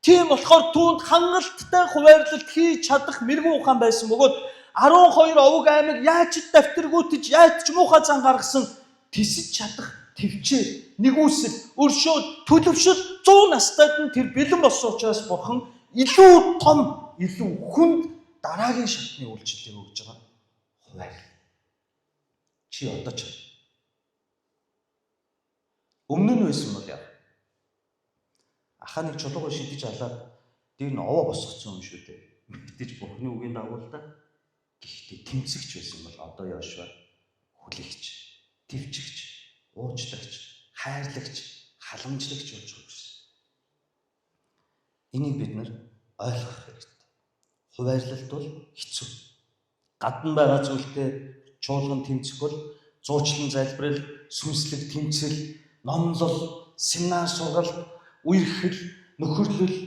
Тийм болохоор түүнд хангалттай хувайрлалт хийж чадах мэрэгэн ухаан байсан бөгөөд 12 овог аймаг яаж ч давтаргуутж яаж ч муухай зан гаргасан тисэж чадах төвчээр нэгүсэл өршөөд төлөвшөл 100 настайд нь тэр бэлэн болсон учраас бурхан илүү том, илүү хүнд дараагийн шатны үйлчлэлийг өгж байгаа. Хувайр. Чи одоо ч өмнө нь байсан бол яа. Ахаа нэг чулуугаар шидэж алаад дээр нь овоо босгоцсон юм шүү дээ. Мэдээж бурхны үгийн дагуу л да. Гэхдээ тэмцэгч байсан бол одоо Йошуа хүлээгч, төвчгч, уучлагч, хайрлагч, халамжлагч болж өгсөн. Энийг бид нар ойлгох хэрэгтэй. Хувайрлалт бол хэцүү. Гадна байгаа зүйлтэй чуулган тэмцэх бол зуучлан залбирал, сүнслэг тэмцэл, номлол, семинар сургалт, үерхэл, нөхөрлөл,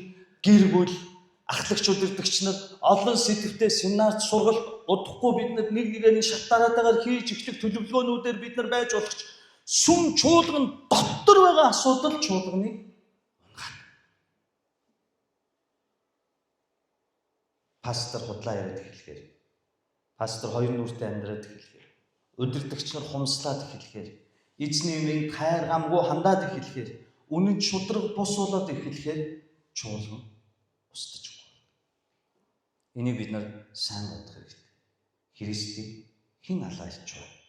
гэр бүл, ахлагч удирдагч нар олон сэдвтэй семинарт сургалт удахгүй бид нэг нэгэний шалтгаанаагаар хийж эхлэх төлөвлөгөөнүүдээр бид нар байж болох ч сүм чуулган дотор байгаа асуудал чуулганыг пастор худлаа яриад эхлэхээр, пастор хоёр нүртэй амьдраад эхлэхээр, удирдагч нар хумслаад эхлэхээр, эзний өмнө хайр гамгүй хандаад эхлэхээр, үнэн шудраг бус болоод эхлэхээр чуулган устж өгнө. Энийг бид нар сайн бодох хэрэгтэй. Христийг хэн алаалж байна?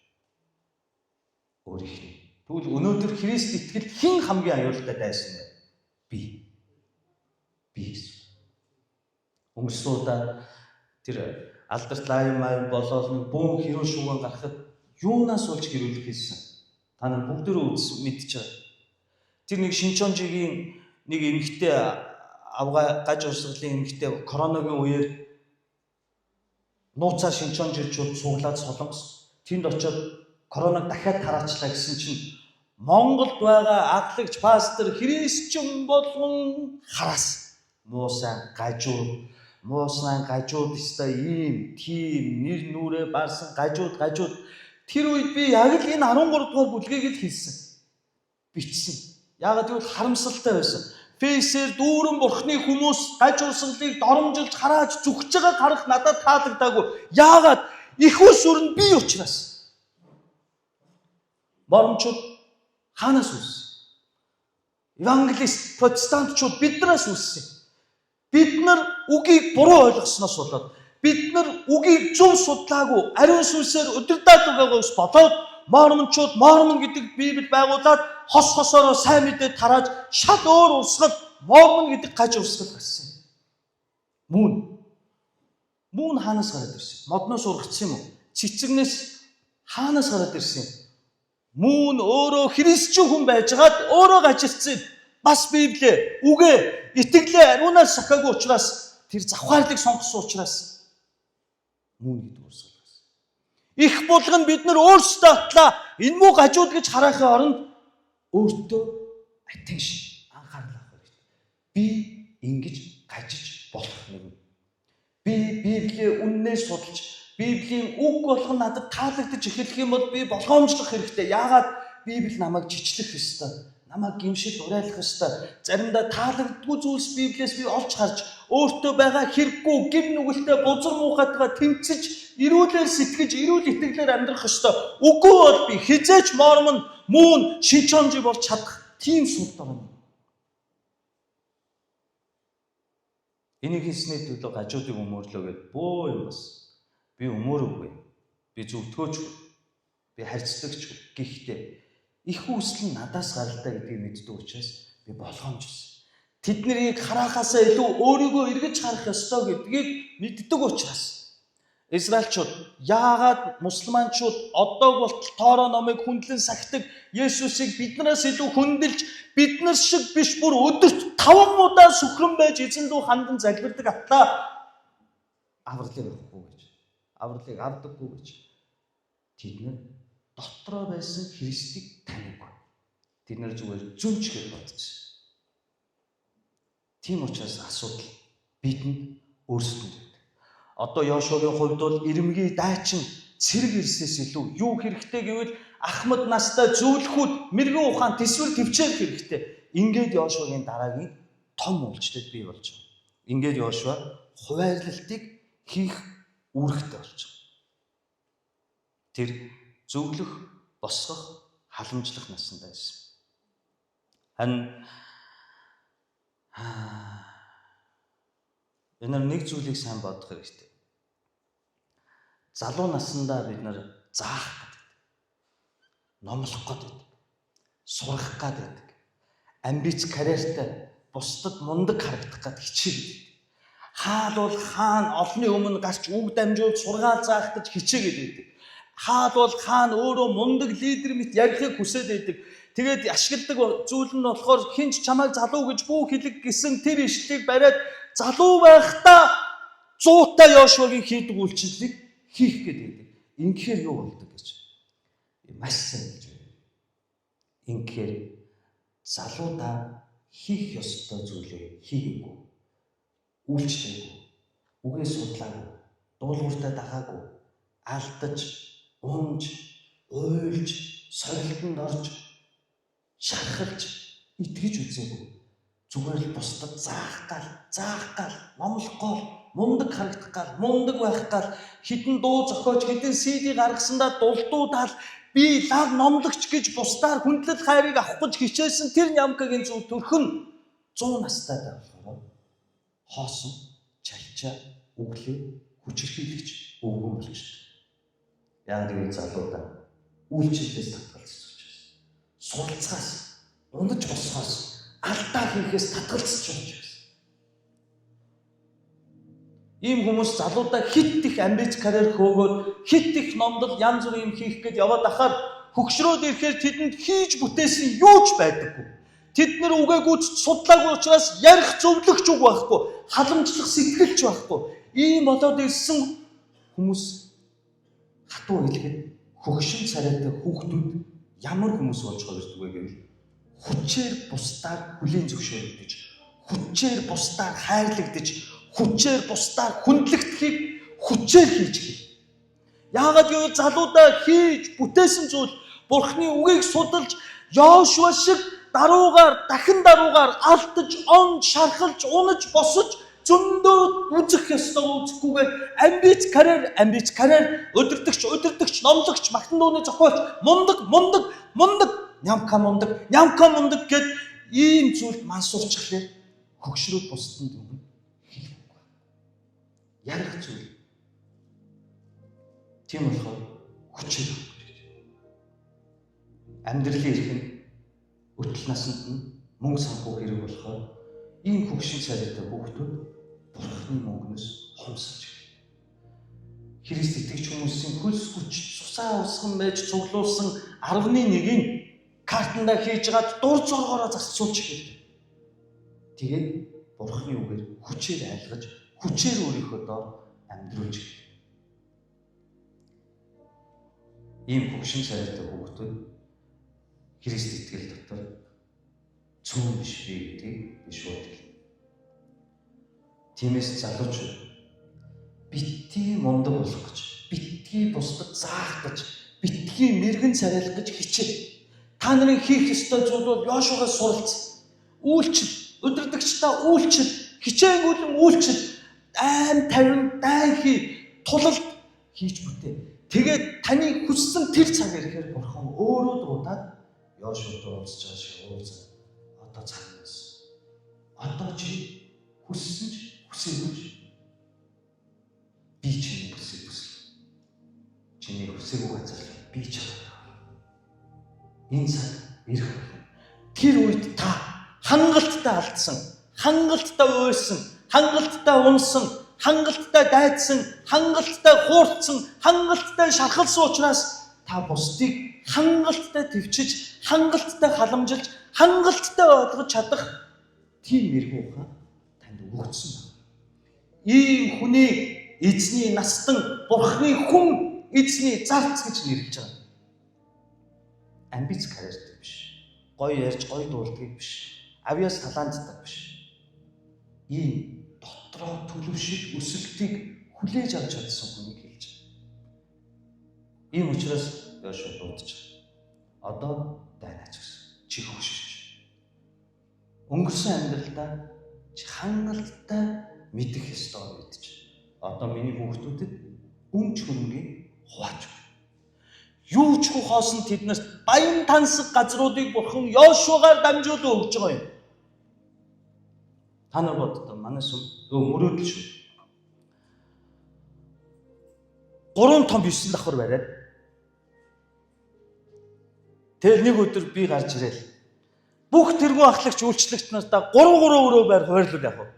Өөрийнхөө. Тэгвэл өнөөдөр Христ итгэл хэн хамгийн аюултай дайсан бэ? Би. Өнгөрсөн удаа тэр алдарт лайм болоод нэг бөөн хэрүүн шуган гарахад юунаас болж хэрүүлэх хэлсэн. Та нар бүгдөө мэдчихэж байгаа. Тэр нэг Шинчонжигийн нэг эмэгтэй авгаа гаж урсгалын эмэгтэй коронагийн үеэр нууцаа Шинчонжирчууд суглаад солонгос тэнд очиод коронавиг дахиад тараачлаа гэсэн чинь Монголд байгаа аглагч пастор христчин болгон хараас муусан гажууд өстой ийм тийм нэр нүрээ барсан гажууд тэр үед би яг л энэ 13 дугаар бүлгийг л хийсэн. Бичсэн. Яагаад гэвэл харамсалтай байсан. Фейсээр дүүрэн бурхны хүмүүс гаж урсгалыг доромжилж харааж зүгж байгаа харах надад таалагдаагүй. Яагаад? Их ус өрн би учраас. Моромчууд хаанаас үүссэн? Евангелист протестантчууд биднээс үүссэн. Бид нар үгийг буруу ойлгосноос болоод бид нар үгийг зөв судлаагүй ариун сүнсээр удирдаад байгаагаас болоод мормон гэдэг Библи байгуулад хосороо сайн мэдээ тарааж шал өөр урсгал мормон гэдэг гаж урсгал гарсан. Мөн хаанаас гараад ирсэн? Модноос ургацсан юм уу? Цэцэгнээс хаанаас гараад ирсэн? Мөн өөрөө христчин хүн байжгаад өөрөө гажилцсан. Бас Библи үгээ итгэлээ ариунаас сахаагүй учраас тэр завхаарлыг сонгосон учраас мөн гэдэг урсгал гарсан. Их булган бид нар өөрсдөө атлаа энэ муу гажууд гэж харахын оронд өөртөө attention анхаарал авах хэрэгтэй. Би ингэж гажиж болох юм. Би Библийг үннээс судалж, Библийн үг болгон надад таалагдж эхлэх юм бол би болгоомжлох хэрэгтэй. Яагаад Библи намайг жичлэх ёстой? Намайг гимшил урайлах ёстой. Заримдаа таалагддаггүй зүйлс Библиэс би олж харж, өөртөө байгаа хэрэггүй гим нүгэлтэй бузар муухайтгаа тэмцэж, эрүүлээр сэтгэж, эрүүл итгэлээр амьдрах ёстой. Үгүй бол би хизээч мормон, мөн Шинчонжи болж чадах тийм сул дорой. Энийг хийсний төлөө гажуудыг өмөөрлөө гэд бөө юм бас. Би өмөөрөхгүй. Би зөвтгөөчгүй. Би харьцдагчгүй. Гэхдээ их үүсэл нь надаас гаралтай гэдгийг мэддэг учраас би болгоомжсон. Тэднийг харахаасаа илүү өөрийгөө эргэж харах ёстой гэдгийг мэддэг учраас Израильчууд яагаад мусульманчууд одоо болтол Тоороо номыг хүндлэн сахидаг Есүсийг биднээс илүү хүндэлж биднэр шиг биш бүр өдөрт 5 удаа сүхрэн байж эзэн рүү хандан залбирдаг атлаа авралыг авахгүй гэж. Авралыг авдаггүй гэж. Тэднэр дотроо байсан Христийг танихгүй. Тэд нар зүгээр зүнч гэж бодчихсон. Тийм учраас асуудал бидэнд өөрсдөнд байдаг. Одоо Йошуагийн хувьд бол ирмгийн дайчин цэрэг ирсээс илүү юу хэрэгтэй гэвэл Ахмад настай зөвлөхүүд мэрэгэн ухаан төсвөр төвчээр хэрэгтэй. Ингээд Йошуагийн дараагийн том үйлчлэл бий болж байгаа. Ингээд Йошуа хуваарлалтыг хийх үүрэгтэй болж байгаа. Тэр зөвлөх, босгох, халамжлах насанд байсан. Бид нар нэг зүйлийг сайн бодох хэрэгтэй. Залуу насндаа бид нар заах гэдэг, номлох гэдэг, сурах гэдэг, амбиц карьертай, бусдад мундаг харагдах гэдэг хичээгээд. Хаал бол хаана олны өмнө гарч үг дамжуулж сургаал заахтаж хичээгээд байдаг. Хаал бол хаана өөрөө мундаг лидер мэт ярихыг хүсээд байдаг. Тэгээд ашигладаг зүйл нь болохоор хинч чамайг залуу гэж бүү хэлэг гэсэн тэр ишлэлийг бариад залуу байхдаа 100 та Йошуагийн хийдэг үйлчлэлийг хийх гэдэг. Ингэхээр юу болдог гэж маш сайн хэлж байна. Ингэхээр залуудаа хийх ёстой зүйлээ хийгээгүй, үйлчлээгүй, үгээ судлаагүй, дуулууртай дагаагүй алдаж, унж, уйлж, сорилтонд орж, шархалж, итгэж үзээгүй. Зүгээр л бусдад заах гал, номлох гол, мундаг харагдах гал, мундаг байх гал, хідэн дуу зохиож, хідэн CD гаргасандаа дулдуудаал би лав номлогч гэж бусдаар хүндлэл хайрыг авах гэж хичээсэн тэр нямкагийн зөв төрхөн 100 настай болохоор хоосон, чалчаа, өглөө, хүчирхийлэгч өвгөн болж байна. Яг тийм залуудаа үйлчлэлээс татгалзаж учраас, суралцахаас, унаж босохоос, алдаа хийхээс татгалзаж байна. Ийм хүмүүс залуудаа хит их амбиц карьер хөөгөөд хит их номдол янз бүрийн юм хийх гээд яваад ахаар хөгшрөөд ирэхээр тэдэнд хийж бүтээсэн юу ч байдаггүй. Тэд нэр үгээгүйч судлаагүй учраас ярих зөвлөгч үг байхгүй, халамжлах сэтгэлч байхгүй. Ийм болоод ирсэн хүмүүс хатуу хэлэхэд хөгшин царайтай хүүхдүүд ямар хүмүүс болж байгаа вэ гэвэл хүчээр бусдаар хүлийн зөвшөөрөгдөж, хүчээр бусдаар хайрлагдаж, хүчээр бусдаар хүндлэгдэхийг хүчээр хийж хий. Яагаад гэвэл залуудаа хийж бүтээсэн зүйл Бурхны үгийг судалж Йошуа шиг дахин даруугаар алдаж, онж, шархалж, унаж, босож зөндөө үзэх ёстой үзэхгүйгээр амбиц карьер өдөртөгч, номлогч, магтан дууны зохиолч, мундаг, нямка мундаг гэд ийм зүйл мансуурчихлаа. Хөгшрөөд бусдад өгнө. Ярих зүйл. Тийм болохоор хүчээр амьдралын эрхэнд өтөл наснд нь мөнгө санхүү хэрэг болохоор ийм хөгшин царайтай хүүхдүүд Бурхны мөнгнөөс хомсож ирэх. Христ итгэж хүмүүсийн хөлс хүч цусаа усган байж цуглуулсан 11-ийг картанда хийж гаад дур зоргоороо засцуулж ирэх. Тэгээд Бурхны үгээр хүчээр айлгаж, хүчээр өөрийнхөө доор амьдруулж ирэх. Ийм хөгшин царайтай хүүхдүүд Христ итгэл дотор цөөн биш гэдгийг шууд хэлнэ. Тиймээс залуучууд битгий мундаг болох гэж, битгий бусдад заах гэж, битгий мэрэгэн царайлах гэж хичээ. Та нарын хийх ёстой зүйл бол Йошуагаас суралц. Үйлчил, өдөрдөгчдөө үйлчил, хичээнгүйлэн үйлчил, тайван хий, тулалд хийж бүтээ. Тэгээд таны хүссэн тэр цаг ирэхээр Бурхан өөрөө дуудаад Йошуад уулзж байгаа шиг уулзаа. Одоо цагнаас. Одоо чи хүссэн ч хүсээгүй. Би чиний хүсэл. Чиний хүсээгүй газар би чамд. Энэ цаг ирэх болно. Тэр үед та хангалттай алдсан, хангалттай уйлсан, хангалттай унсан, хангалттай дайдсан, хангалттай хуурцсан, хангалттай шархалсан учраас та бусдыг хангалттай төвчж, хангалттай халамжилж, хангалттай ойлгож чадах тийм мэрэгүү ухаан танд өгөгдсөн байна. Ийм хүнийг эзний настан Бурхны хүн эзний зарц гэж нэрлэж байгаа. Амбиц карьертэй биш. Гоё ярьж, гоё дуулдаг биш. Авьяас таланттай биш. Ийм дотроо төлөвшил өсөлтийг хүлээж авч чадсан хүнийг хэлж байгаа. Ийм учраас Йошуа дуудаж байгаа. Одоо дайнаач гэсэн. Чи хөгшиж. Өнгөрсөн амьдралдаа чи хангалттай мэдэх ёстой мэдэж. Одоо миний хүүхдүүдэд өмч хөрөнгөний хувааж байна. Юу ч хоосон тэднэрт баян тансаг газруудыг Бурхан Йошуагаар дамжуулан өгж байгаа юм. Та нар боддоо манай мөрөөдөл шүү. 3 том 9 давхар бариад. Тэгэл нэг өдөр би гарч ирээл. Бүх тэргүүн ахлагч үйлчлэгч нартаа 3 өрөө байр хойрлол явах.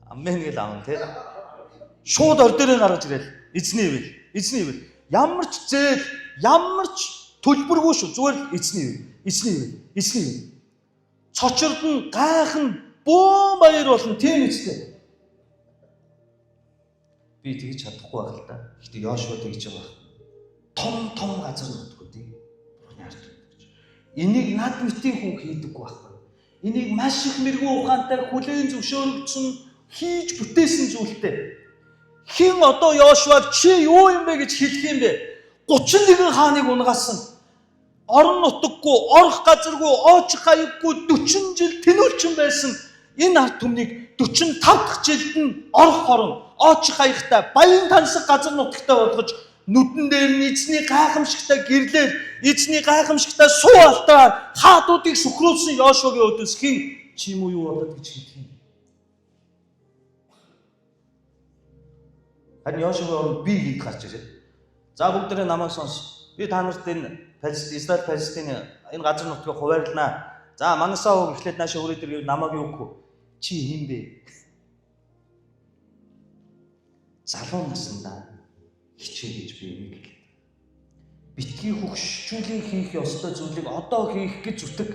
Амен гэл аав те. Шууд ор дээрээ гаргаж ирээл. Эзний ивэл. Ямар ч зээл, ямар ч төлбөргүй шүү. Зүгээр л эзний ивэл. Цочрод нь гайхан бөө баяр болно тийм үстэй. Би тэгж чадахгүй байх л да. Гэхдээ Йошуа тэгж байгаа. Том газар нутгуудыг Бурхны ард өгч. Энийг над мэтийн хүн хийдэггүй байхгүй. Энийг маш их мэрэгүү ухаантай хүлээн зөвшөөрөгдсөн хийж бүтээсэн зүйлтэй. Хэн одоо Йошуаг чи юу юм бэ гэж хэлэх юм бэ? 31 хааныг унгасан. Орон нутаггүй, орох газаргүй, оочих хаяггүй 40 жил тэнүүлчин байсан. Энэ ард түмнийг 45 дахь жилд нь орох хорон, оочих хаягтай, баян тансаг газар нутагтай болгож нүдэн дээр нь эзний гайхамшигтай гэрлээр, эзний гайхамшигтай суу алтраар хаадуудыг сүхрүүлсэн Йошуагийн өдөөс хэн чи юм уу юу болоод гэж хэлэх юм. Харин Йошуагийн оронд би хэд гарч ирээ. За бүгдээрээ намайг сонс. Би та нарт энэ Израиль Палестин энэ газар нутгийг хуваарлнаа. За манасаа хөг эхлээд наашаа хүрээд ирэх намайг юу гэв? Чи хин бэ? Залуу насндаа хичээ гэж би энийг хэлээ. Битгий хөгшчүүлэн хийх ёстой зүйлийг одоо хийх гэж зүтг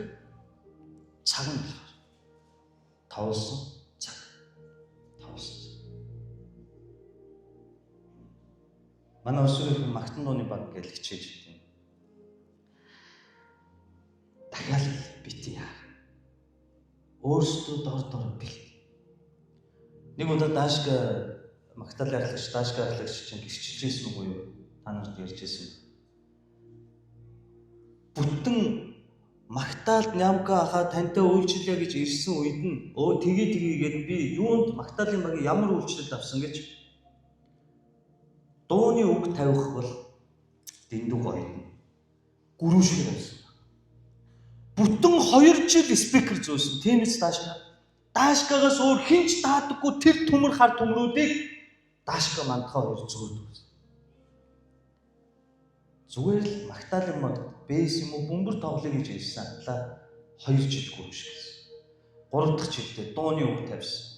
цаг нь болохоор. Тавсан цаг. Манай өсвөрийн магтан дууны баг гэж хичээж байна. Дахиад бити яа. Өөрсдөө дор бил. Нэг удаа даашка магтаал ярьлагч, даашка ярьлагч чинь гисчижсэн үгүй юу? Та нарт ярьжсэн. Бүтэн магтаалд нямка хаа тантай үйлчлээ гэж ирсэн үед нь тэгээд би юунд магтаалын багийн ямар үйлчлэл авсан гэж дууны үг тавих бол дэндүү гоё. Гүрүүшгүй байсан. Бүтэн 2 жил спикер зөөсөн. Тиймээс даашкагаас өөр хинч таадаггүй тэр төмөр хар төмрүүдийг даашка мандахаа хоёр зүгээрд. Зүгээр л магтаалын мод бэйс юм уу бөмбөр тоглоё гэж хэлсэн. 2 жил гүйшгэлсэн. 3 дахь жилдээ дууны үг тавьсан.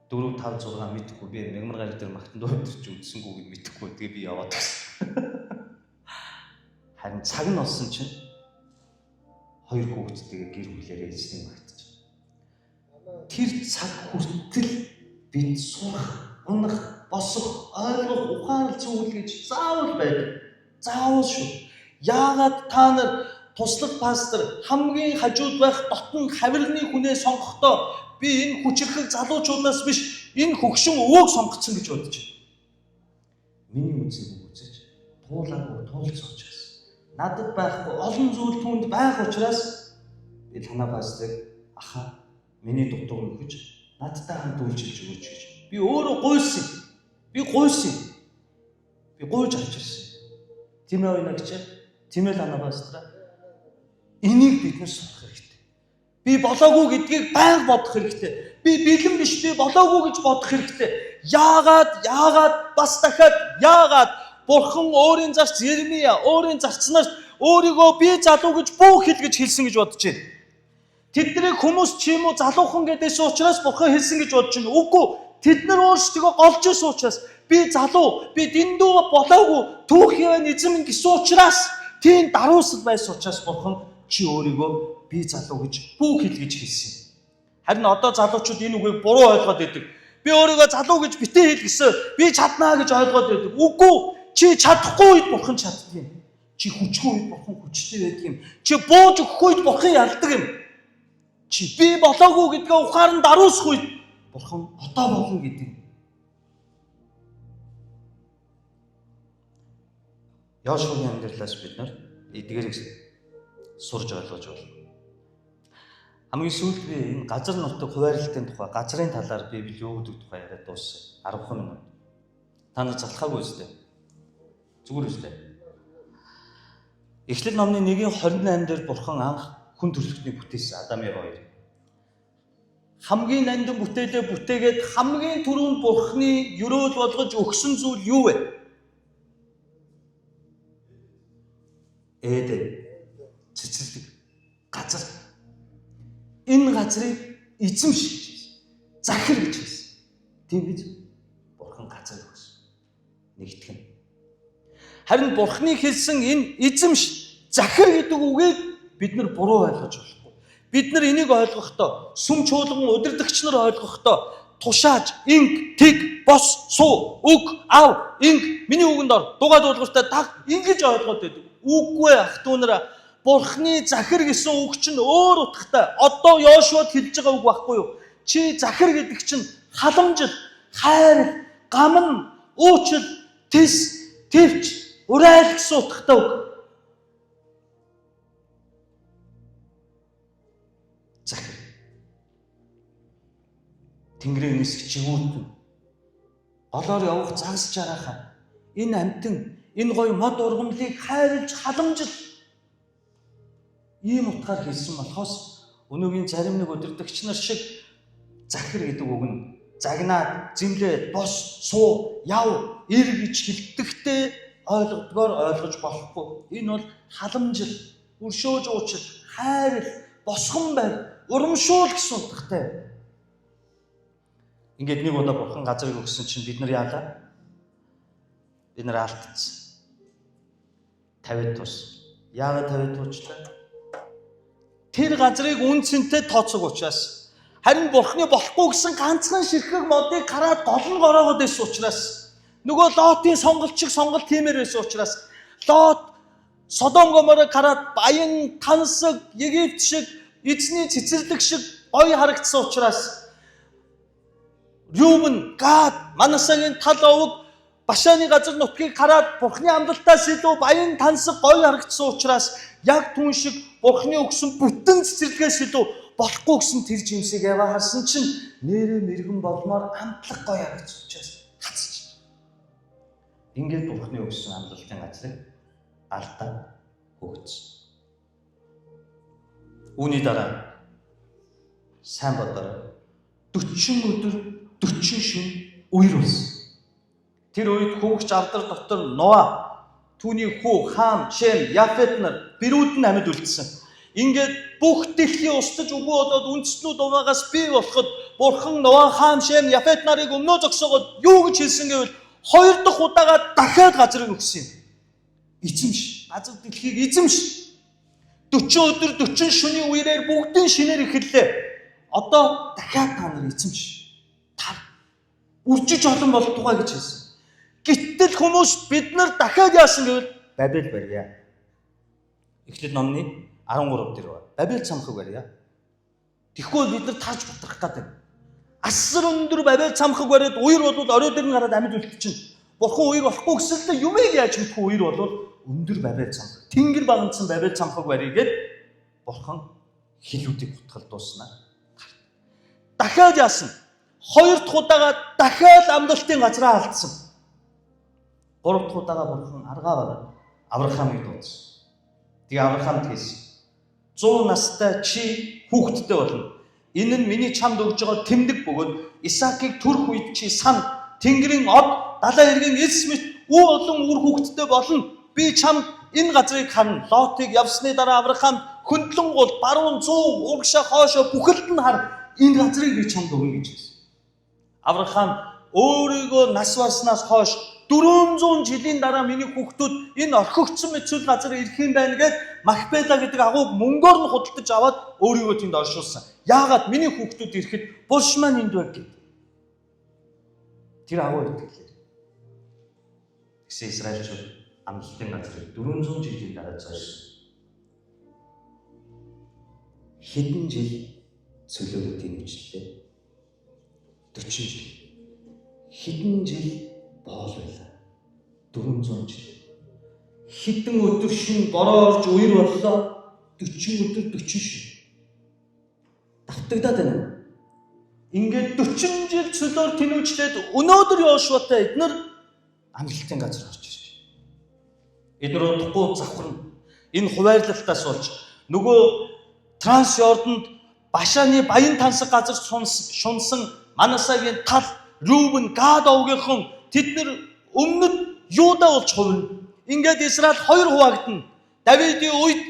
4, 5, 6 мэдэхгүй би мягмар гараг дээр магтан дуу өдөрч үдсэнгүйг мэдэхгүй. Тэгээ би яваад гисэн. Харин цаг нь олсон чинь 2 хүүхэдтэйгээ гэр бүлээрээ эзнийг магтаж. Тэр цаг хүртэл бид сурах, унах, босох, ойлгох, ухаанал зүйл гэж заавал байдаг. Заавал шүү. Яагаад та нар туслах пастор хамгийн хажууд байх дотн хавиргны хүнээ сонгохдоо би энэ хүчрхэг залуучуудаас биш энэ хөгшин өвөөг сонгоцсон гэж бодож байна. Миний үзийг үзэж туулцооч. Надад байхгүй олон зүйл түүнд байх учраас би танаа пастрыг аха миний дутууг өгч надтай хамт үйлчилж өгөөч гэж. Би өөрөө гуйсан. Би гуйж авч ирсэн. Тийм ээ ойнагч. Тийм ээ танаа пастраа. Энийг бид нар сурах хэрэгтэй. Би болоогүй гэдгийг байнга бодох хэрэгтэй. Би бэлэн биш би болоогүй гэж бодох хэрэгтэй. Яагаад бас дахиад яагаад Бурхан өөрийн зарц Ермия өөрийн зарцнаас өөрийгөө би залуу гэж бүх хэл гэж хэлсэн гэж бодож байна. Тэднийг хүмүүс чи юм уу залуухан гэдээс учраас Бурхан хэлсэн гэж бодож байна. Үгүй тэд нар өөрсдөө голж ирсэн учраас би залуу, би дэндүү болоогүй түүхийн эзэм гэсэн учраас тийм даруусал байсан учраас Бурхан чи өөрийгөө би залуу гэж бүх хэл гэж хэлсэн. Харин одоо залуучууд энэ үгийг буруу ойлгоод байдаг. Би өөрийгөө залуу гэж битээ хэл гэсэн. Би чаднаа гэж ойлгоод байдаг. Үгүй чи чадахгүй үед Бурхан чаддаг юм. Чи хүчгүй үед Бурхан хүчтэй байдаг юм. Чи бууж өгөх үед Бурхан ялдаг юм. Чи би болоогүй гэдгээ ухаан даруусах үед Бурхан одоо болно гэдэг. Йошуагийн амьдралаас бид нар эдгээрийг сурж ойлгож байна. Хамгийн сүүлд би энэ газар нутаг хуваарлалтын тухай, газрын талаар Библи юу гэдэг тухай яриад дууссан. 10 минут. Та нар залхаагүй үстэй. Зүгээр үстэй. Эхлэл номны 1:28 дээр Бурхан анх хүн төрөлхтнийг бүтээсэн Адам Ева хоёр. Хамгийн нандин бүтээлээ бүтээгээд хамгийн түрүүнд Бурханы өрөөл болгож өгсөн зүйл юу вэ? Эден. Цэцэрлэг газар. Энэ газрыг эзэмшиж хийсэн. Захир гэж хийсэн. Тийм биз? Бурхан газар өгсөн. Нэгтгэн. Харин Бурханы хэлсэн энэ эзэмш захир гэдэг үгийг бид нар буруу ойлгож болохгүй. Бид нар энийг ойлгохдоо сүм чуулган удирдагч нар ойлгохдоо тушааж, инг, тэг, бос, суу, үг, ав, инг миний үгэнд ор дугаад дуулууртай даг ингэж ойлгоод байдаг. Үгүй ах дүүнараа Бурханы захир гэсэн үг чинь өөр утгатай. Одоо Йошуад хэлж байгаа үг байхгүй юу? Чи захир гэдэг чинь халамжил, хайр, гамн, уучлал, тэс, тэвч, урайл гэсэн утгатай үг. Захир. Тэнгэрийн нисгч чигүүтэн. Голоор явах загас жарахаа. Энэ амтэн, энэ гоё мод ургамлыг хайрлж, халамжил. Ийм утгаар хэлсэн болохоос өнөөгийн зарим нэг удирдагч нар шиг захир гэдэг үг нь загнаад, зэмлээд, бос, суу, яв, ир гэж хэлдэхдээ ойлгож болохгүй. Энэ бол халамжил, өршөөж уучил, хайр, босгон байр, урамшуул гэсэн утгатай. Ингээд нэг удаа бурхан газрыг өгсөн чинь бид нар яалаа? Бид нар алдсан. 50 тус. Яагаад 50 туучлаа? Тэр газрыг үнцэнтэй тооцог учраас, харин бурхны болохгүй гэсэн ганцхан ширхэг модыг хараад гол нь гороогод байсан учраас, нөгөө Лотын сонголт шиг сонголт тиймэр байсан учраас, Лот Содом Гоморыг хараад баян, тансаг, Египт шиг, эзний цэцэрлэг шиг гоё харагдсан учраас, Рюбен, Гад, Манасагийн тал овог, Башаны газар нутгийг хараад бурхны амлалтаас илүү баян, тансаг, гоё харагдсан учраас, яг түн шиг бурхны өгсөн бүтэн цэцэрлэгээс илүү болохгүй гэсэн тэр жимсийг яваа харсан чинь нэрээ мэрэгэн болмоор амтлах гоё харагдсан учраас хацчих. Ингээд бурхны өгсөн амлалтын газрыг алдаад өгсөн. Үүний дараа сайн бодорой. 40 өдөр 40 шөнө үер болсон. Тэр үед хүүгч авдар дотор Ноа, түүний хүү Хам, Шем, Яфет нар бэрүүд нь амьд үлдсэн. Ингээд бүх дэлхий устж үгүй болоод үндэстнүүд угаагаас бий болоход бурхан Ноа, Хам, Шем, Яфет нарыг өмнөө зогсоогоод юу гэж хэлсэн гэвэл 2 дахь удаага дахиад газрыг өгсөн юм. Эзэмш, газар дэлхийг эзэмш. 40 өдөр 40 шөнийн үерээр бүгдийн шинээр эхэллээ. Одоо дахиад та нар эзэмш. Та үржиж олон болтугай гэж хэлсэн. Гэтэл хүмүүс бид нар дахиад яасан гэвэл Бабел барья. Эхлэл номны 13 дээр байна. Бабел цамхаг барья. Тэгэхгүй бид нар тарж бутрах гэдэг. Асар өндөр Бабел цамхаг бариад үер болвол орой дээр нь гараад амьд үлдчихнэ. Бурхан үер болохгүй гэсэлтэй юмыг яаж мэдгүй үер болвол өндөр Бабел цамхаг. Тэнгэр багнсан Бабел цамхаг барьгээд бурхан хилүүдийг бутгалдуулснаа. Дахиад яасан? 2 дахь удаага дахиад амлалтын газраа алдсан. 3 дахь удаага бурхан аргаа бараад Авраамыг дуудсан. Тэгээ Авраамд хэлсэн. 100 настай чи хүүхэдтэй болно. Энэ нь миний чамд өгж байгаа тэмдэг бөгөөд Исаакийг төрөх үед чи сан Тэнгэрийн од далайн эргийн элс мэт олон үр хүүхэдтэй болно. Би чамд энэ газрыг харна. Лотыг явсны дараа Авраам хөндлөн гол баруун зүүн урагшаа хоошоо бүхэлд нь хар. Энэ газрыг би чамд өгнө гэж хэлсэн. Авраам өөрийгөө нас барснаас хойш 400 жилийн дараа миний хүүхдүүд энэ орхигдсон мэцүүл газар ирэх юм байна гэд Макпела гэдэг агууг мөнгөөр нь худалдаж аваад өөрийгөө тэнд оршуулсан. Яагаад миний хүүхдүүд ирэхэд булш маань энд байг гэдэг. Тэр агуу итгэлээ. Тэгсэн Израильчууд амлалтын газрыг 400 жилийн дараа зойсон. Хэдэн жил цөлөөлөлтийн үжилээ. 40 жил. Хэдэн жил боол байлаа. 400 жил. Хэдэн өдөр шин бороо орж үер боллоо. 40 өдөр 40 шин. Давтагдаад байна. Ингээд 40 жил цөлөөр тэнүүжлээд өнөөдөр Йошуатай эднэр амлалтын газар орж ирж байна. Эднэр удахгүй завхарна. Энэ хуваарлалтаас болж нөгөө Транс Йорданд Башаны баян тансаг газар шунсан Манасагийн тал Рюбен, Гад овгийнхан тэд нар өмнөд Юда болж хувирна. Ингээд Израиль 2 хуваагдана. Давидын үед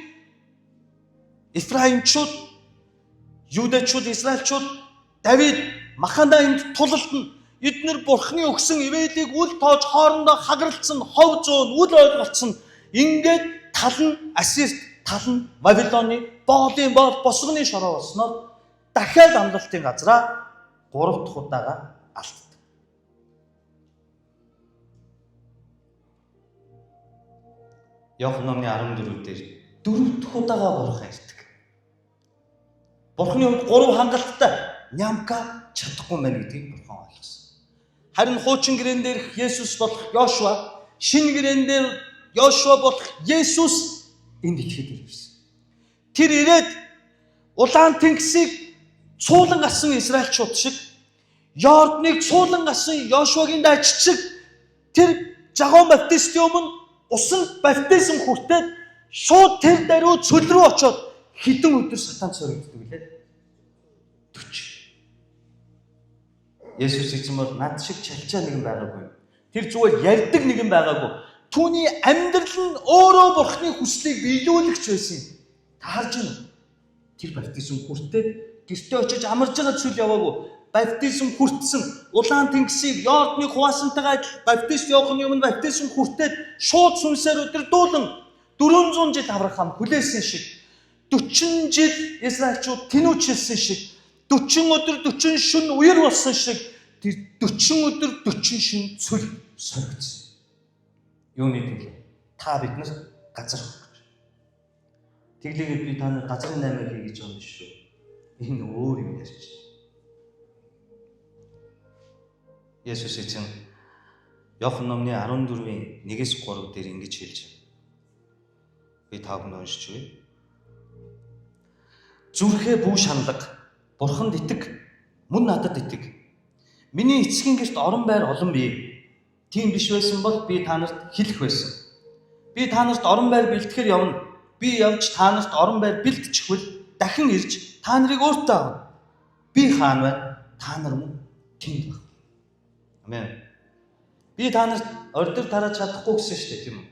Ефраимчууд, Юдачууд, Израильчууд Давид Маханаимд тулалдана. Эднэр бурхны өгсөн ивэлийг үл тоож хоорондоо хагаралцсан, хов зөөн үл ойлголцсон. Ингээд тал нь Ассирт, тал нь Вавилоны боолын боол босгоны шороо болсноор дахиад амлалтын газраа 3 дахь удаага алдсан. Иохан номны 14 дээр 4 дахь удаага бурхан ирдэг. Бурхны хувьд 3 хангалттай. нямка чадахгүй мэн гэдгийг бурхан ойлгосон. Харин хуучин гэрээн дээрх Есүс болох Йошуа, шинэ гэрээн дээр Йошуа болох Есүс энэ дэлхийд ирсэн. Тэр ирээд улаан тэнгисийг цуулан гасан Израильчууд шиг, Йорданыг цуулан гасан Йошуагийн дайчид шиг тэр Жагаан баптистын өмнө усан баптизм хүртээд шууд тэр даруй цөл рүү очоод хэдэн өдөр сатан цорогддог лээ. 40. Есүс эзэн бол над шиг чалчаа нэгэн байгаагүй. Тэр зүгээр ярьдаг нэгэн байгаагүй. Түүний амьдрал нь өөрөө бурхны хүслийг биелүүлэгч байсан юм. Та харж байна уу? Тэр баптизм хүртээд гэртээ очиж амарж байгаа зүйл яваагүй. Баптизм хүртсэн, улаан тэнгисийг Йордны хуваасантайгаа баптист явахны өмнө баптизм хүртээд шууд сүнсээр өдөрдүүлэн 400 жил Авраам хүлээсэн шиг, 40 жил Израильчууд тэнүүчилсэн шиг, 40 өдөр 40 шөнө үер болсон шиг тэр 40 өдөр 40 шөнө цөл соргдсон. Юу нэгэн та бид нар газар хөргөж. Тэглээгээд би та нар газрын 8-ыг хийж байгаа юм шүү. Энэ өөр юм ярьж байна. Есүс эзэн Иохан номны 14-ийн 1-3 дээр ингэж хэлж байна. Би та бүхэн уншиж байна. Зүрхээ бүү шаналга, бурханд итэг, мөн надад итэг. Миний эцгийн гэрт орон байр олон бий. Тийм биш байсан бол би та нарт хэлэх байсан. Би та нарт орон байр бэлтгэхээр явна. Би явж та нарт орон байр бэлтчихвэл дахин ирж та нарыг өөртөө авна. Би хаана байна? Та нар мөн тэнд байна. Амен. Би та нарт ордор тарааж чадахгүй гэсэн шүү дээ, тийм үү?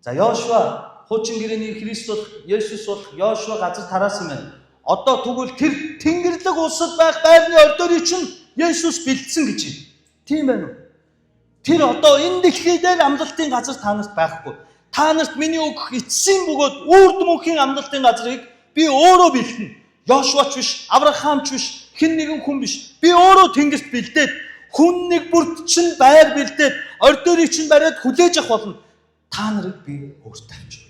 За Йошуа хуучин гэрээний Христ бол Есүс бол Йошуа газар тараасан байна. Одоо тэгвэл тэр Тэнгэрлэг улсад байх байрны ордорыг чинь Есүс бэлдсэн гэж юм. Тийм байна уу? Тэр одоо энэ дэлхий дээр амлалтын газар та нарт байхгүй. Та нарт миний өгөх эцсийн бөгөөд үрд мөнхийн амлалтын газрыг би өөрөө бэлдэнэ. Йошуач биш, Авраамч биш, хэн нэгэн хүн биш. Би өөрөө тэнгэрт бэлдээд хүн нэг бүрт чинь байр бэлдээд ордорыг чинь бариад хүлээж авах болно. Та нарыг би өөртөө авч.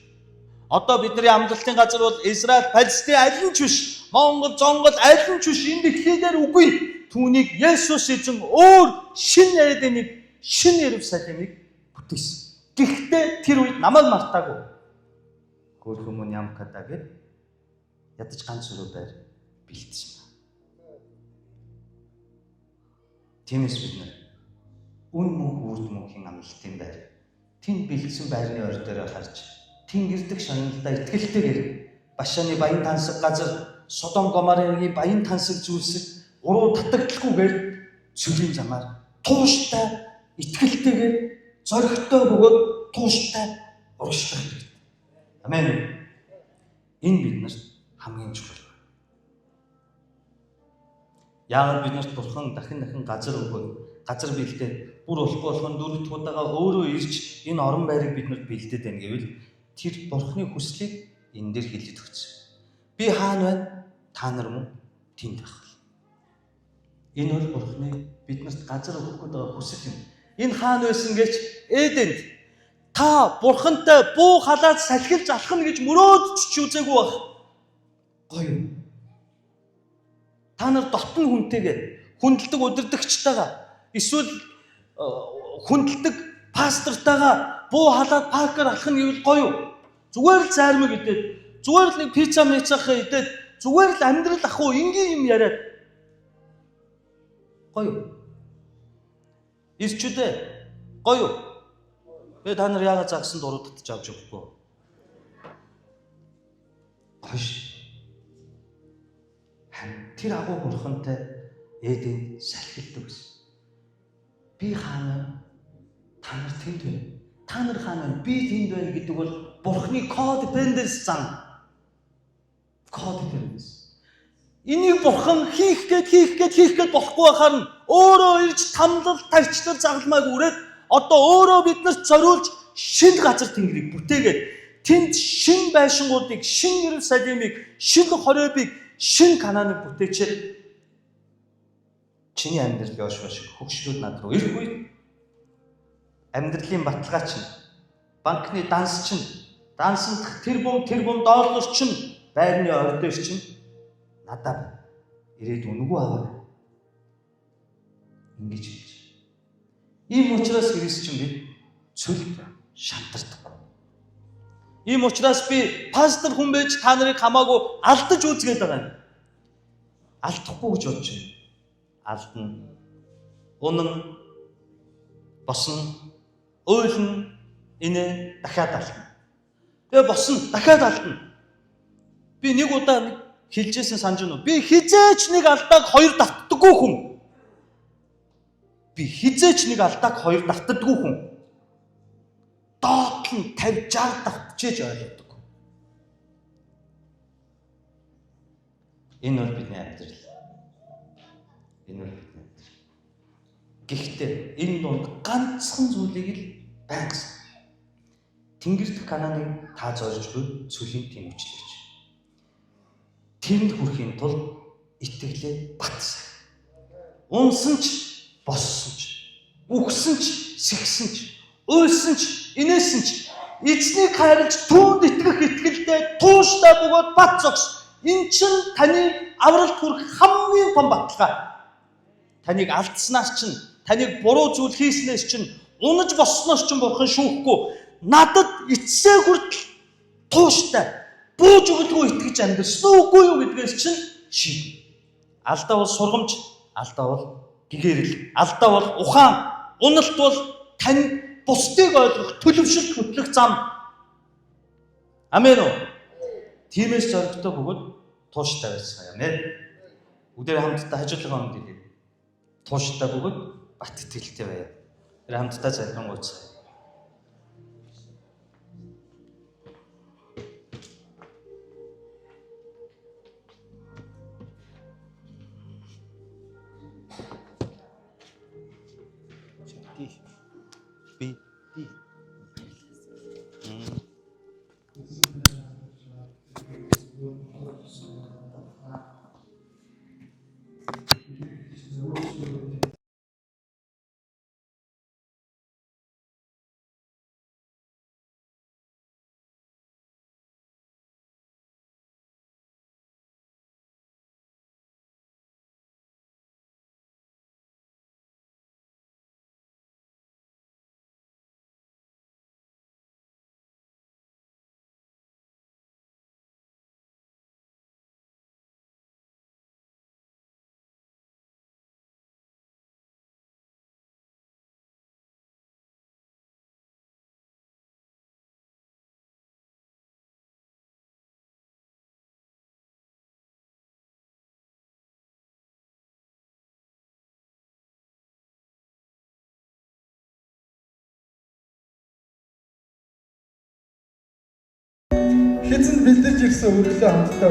Одоо бидний амлалтын газар бол Израиль, Палестин аль нь ч биш, Монгол, Жонгол аль нь ч биш, энэ дэлхий дээр үгүй. Түүнийг Есүс эзэн өөр шинэ Эденийг, шинэ Иерусалимыг бүтээсэн. Гэхдээ тэр үед намайг мартаагүй. Хөөрхөн мөн ямкадаа гэд ядаж ганц өрөө байр бэлдсэн. Тиймээс бид нар үн мөнх үрд мөнхийн амлалтын байр, тэнд бэлдсэн байрны ордороо харж, тэнгэрдэг шаналдаа итгэлтэйгээр Башаны баян тансаг газар, Содом Гоморын баян тансаг зүйлсэд уруу татагдalgүйгээр цөлийн замаар тууштай итгэлтэйгээр зоригтой бөгөөд тууштай урагшлах хэрэгтэй. Амен. Энэ биднэрт хамгийн чухал. Яагаад биднэрт бурхан дахин газар өгөөд, газар бэлдээд бүр болохгүй болгон дөрөвт удаага өөрөө ирж энэ орон байрыг биднэрт бэлдээд байна гэвэл тэр бурханы хүслийг энэ дээр хэлээд өгсөн. Би хаана байна? Та нар мөн тэнд байх. Энэ бол бурханы биднэрт газар өгөх гэдэг хүсэл юм. Энэ хаана байсан гэж Эденд та бурхантай буу халаад салхилж алхна гэж мөрөөдч ч үзээгүй байх. Гоё. Та нар дотн хүнтэйгээ, хүндэлдэг удирдагчтайгаа, эсвэл хүндэлдэг пастортайгаа буу халаад паркер алхна гэвэл гоё. Зүгээр л зайрмаг идээд, зүгээр л нэг пицца мэцахаа идээд, зүгээр л амьдрал ах уу энгийн юм яриад. Гоё. Ирчүүдээ гоё. Би та нар яагаад загсан дуруудад ч авч өгөхгүй. Гош. Тэр агуу бурхантай Эден салхилдаг гэсэн. Би хаана? Та нар тэнд байна. Та нар хаана? Би тэнд байна гэдэг бол бурхны codependence зан. Codependence. Энийг бурхан хийх гээд болохгүй байхаар нь өөрөө ирж тамлал, тарчлал, загалмайг үрээд одоо өөрөө биднэрт зориулж шинэ газар тэнгэрийг бүтээгээд тэнд шинэ байшингуудыг, шинэ Иерусалимыг, шинэ хоройбыг, шинэ Канааныг бүтээчээд чиний амьдрал Йошуа шиг хөгшрүүд над руу ирэх үед амьдралын баталгаа чинь, банкны данс чинь, дансанд тэр бум доллар чинь, байрны ордоор чинь надад ирээд үнэгүй аваа ингэж хэлж. Ийм учраас христчин бид цөлд шантардаг. Ийм учраас би пастор хүн байж та нарыг хамаагүй алдаж үзгээд байгаа юм. Алдахгүй гэж бодож байна. Алдна. Унан босно. Ойлно. Инээ дахиад алдна. Тэгээ босно, дахиад алдна. Би нэг удаа хэлжсэн санаж байна уу? Би хизээч нэг алдааг хоёр давтдаггүй хүн. Би хизээч нэг алдааг хоёр давтдаггүй хүн. Доотлон 50 60 давтчихэж ойлгодог. Энэ бол бидний амьдрал. Энэ бол бидний амьдрал. Гэхдээ энэ донд ганцхан зүйлийг л байгсан. Тэнгэрт Кананыг та зорж буй цөлийн тийм үчлэгч. Тэнд хүрэхийн тулд итгэлээ батсан. Унсан ч, боссон ч, үхсэн ч, сэгсэн ч, ойлсон ч, инээсэн ч, эзнийг хайрлаж түүнд итгэх итгэлтэй тууштай бөгөөд бат зогс. Энэ чинь таны авралт хүрэх хамгийн том баталгаа. Таныг алдснаас чинь, таныг буруу зүйл хийснээс чинь, унаж боссноос чинь бурхан шүүхгүй. Надад эцсээ хүртэл тууштай, бууж өгөлгүй итгэж амьдэрсэн үгүй юу гэдгээс чинь шийд. Алдаа бол сургамж, алдаа бол гэгэрэл, алдаа бол ухаан, уналт бол тань бусдыг ойлгох төлөвшөлт хөтлөх зам. Амен уу? Тиймээс зоригтой бөгөөд тууштай байцгаая. Амен. Бүгдээ хамтдаа хажуудлага өмнө дэвлээ. Тууштай бөгөөд бат итгэлтэй байя. Тэр хамтдаа залбирanгуйцгаая. Би Хэзээ бэлдэж ирсэн өглөө хамтдаа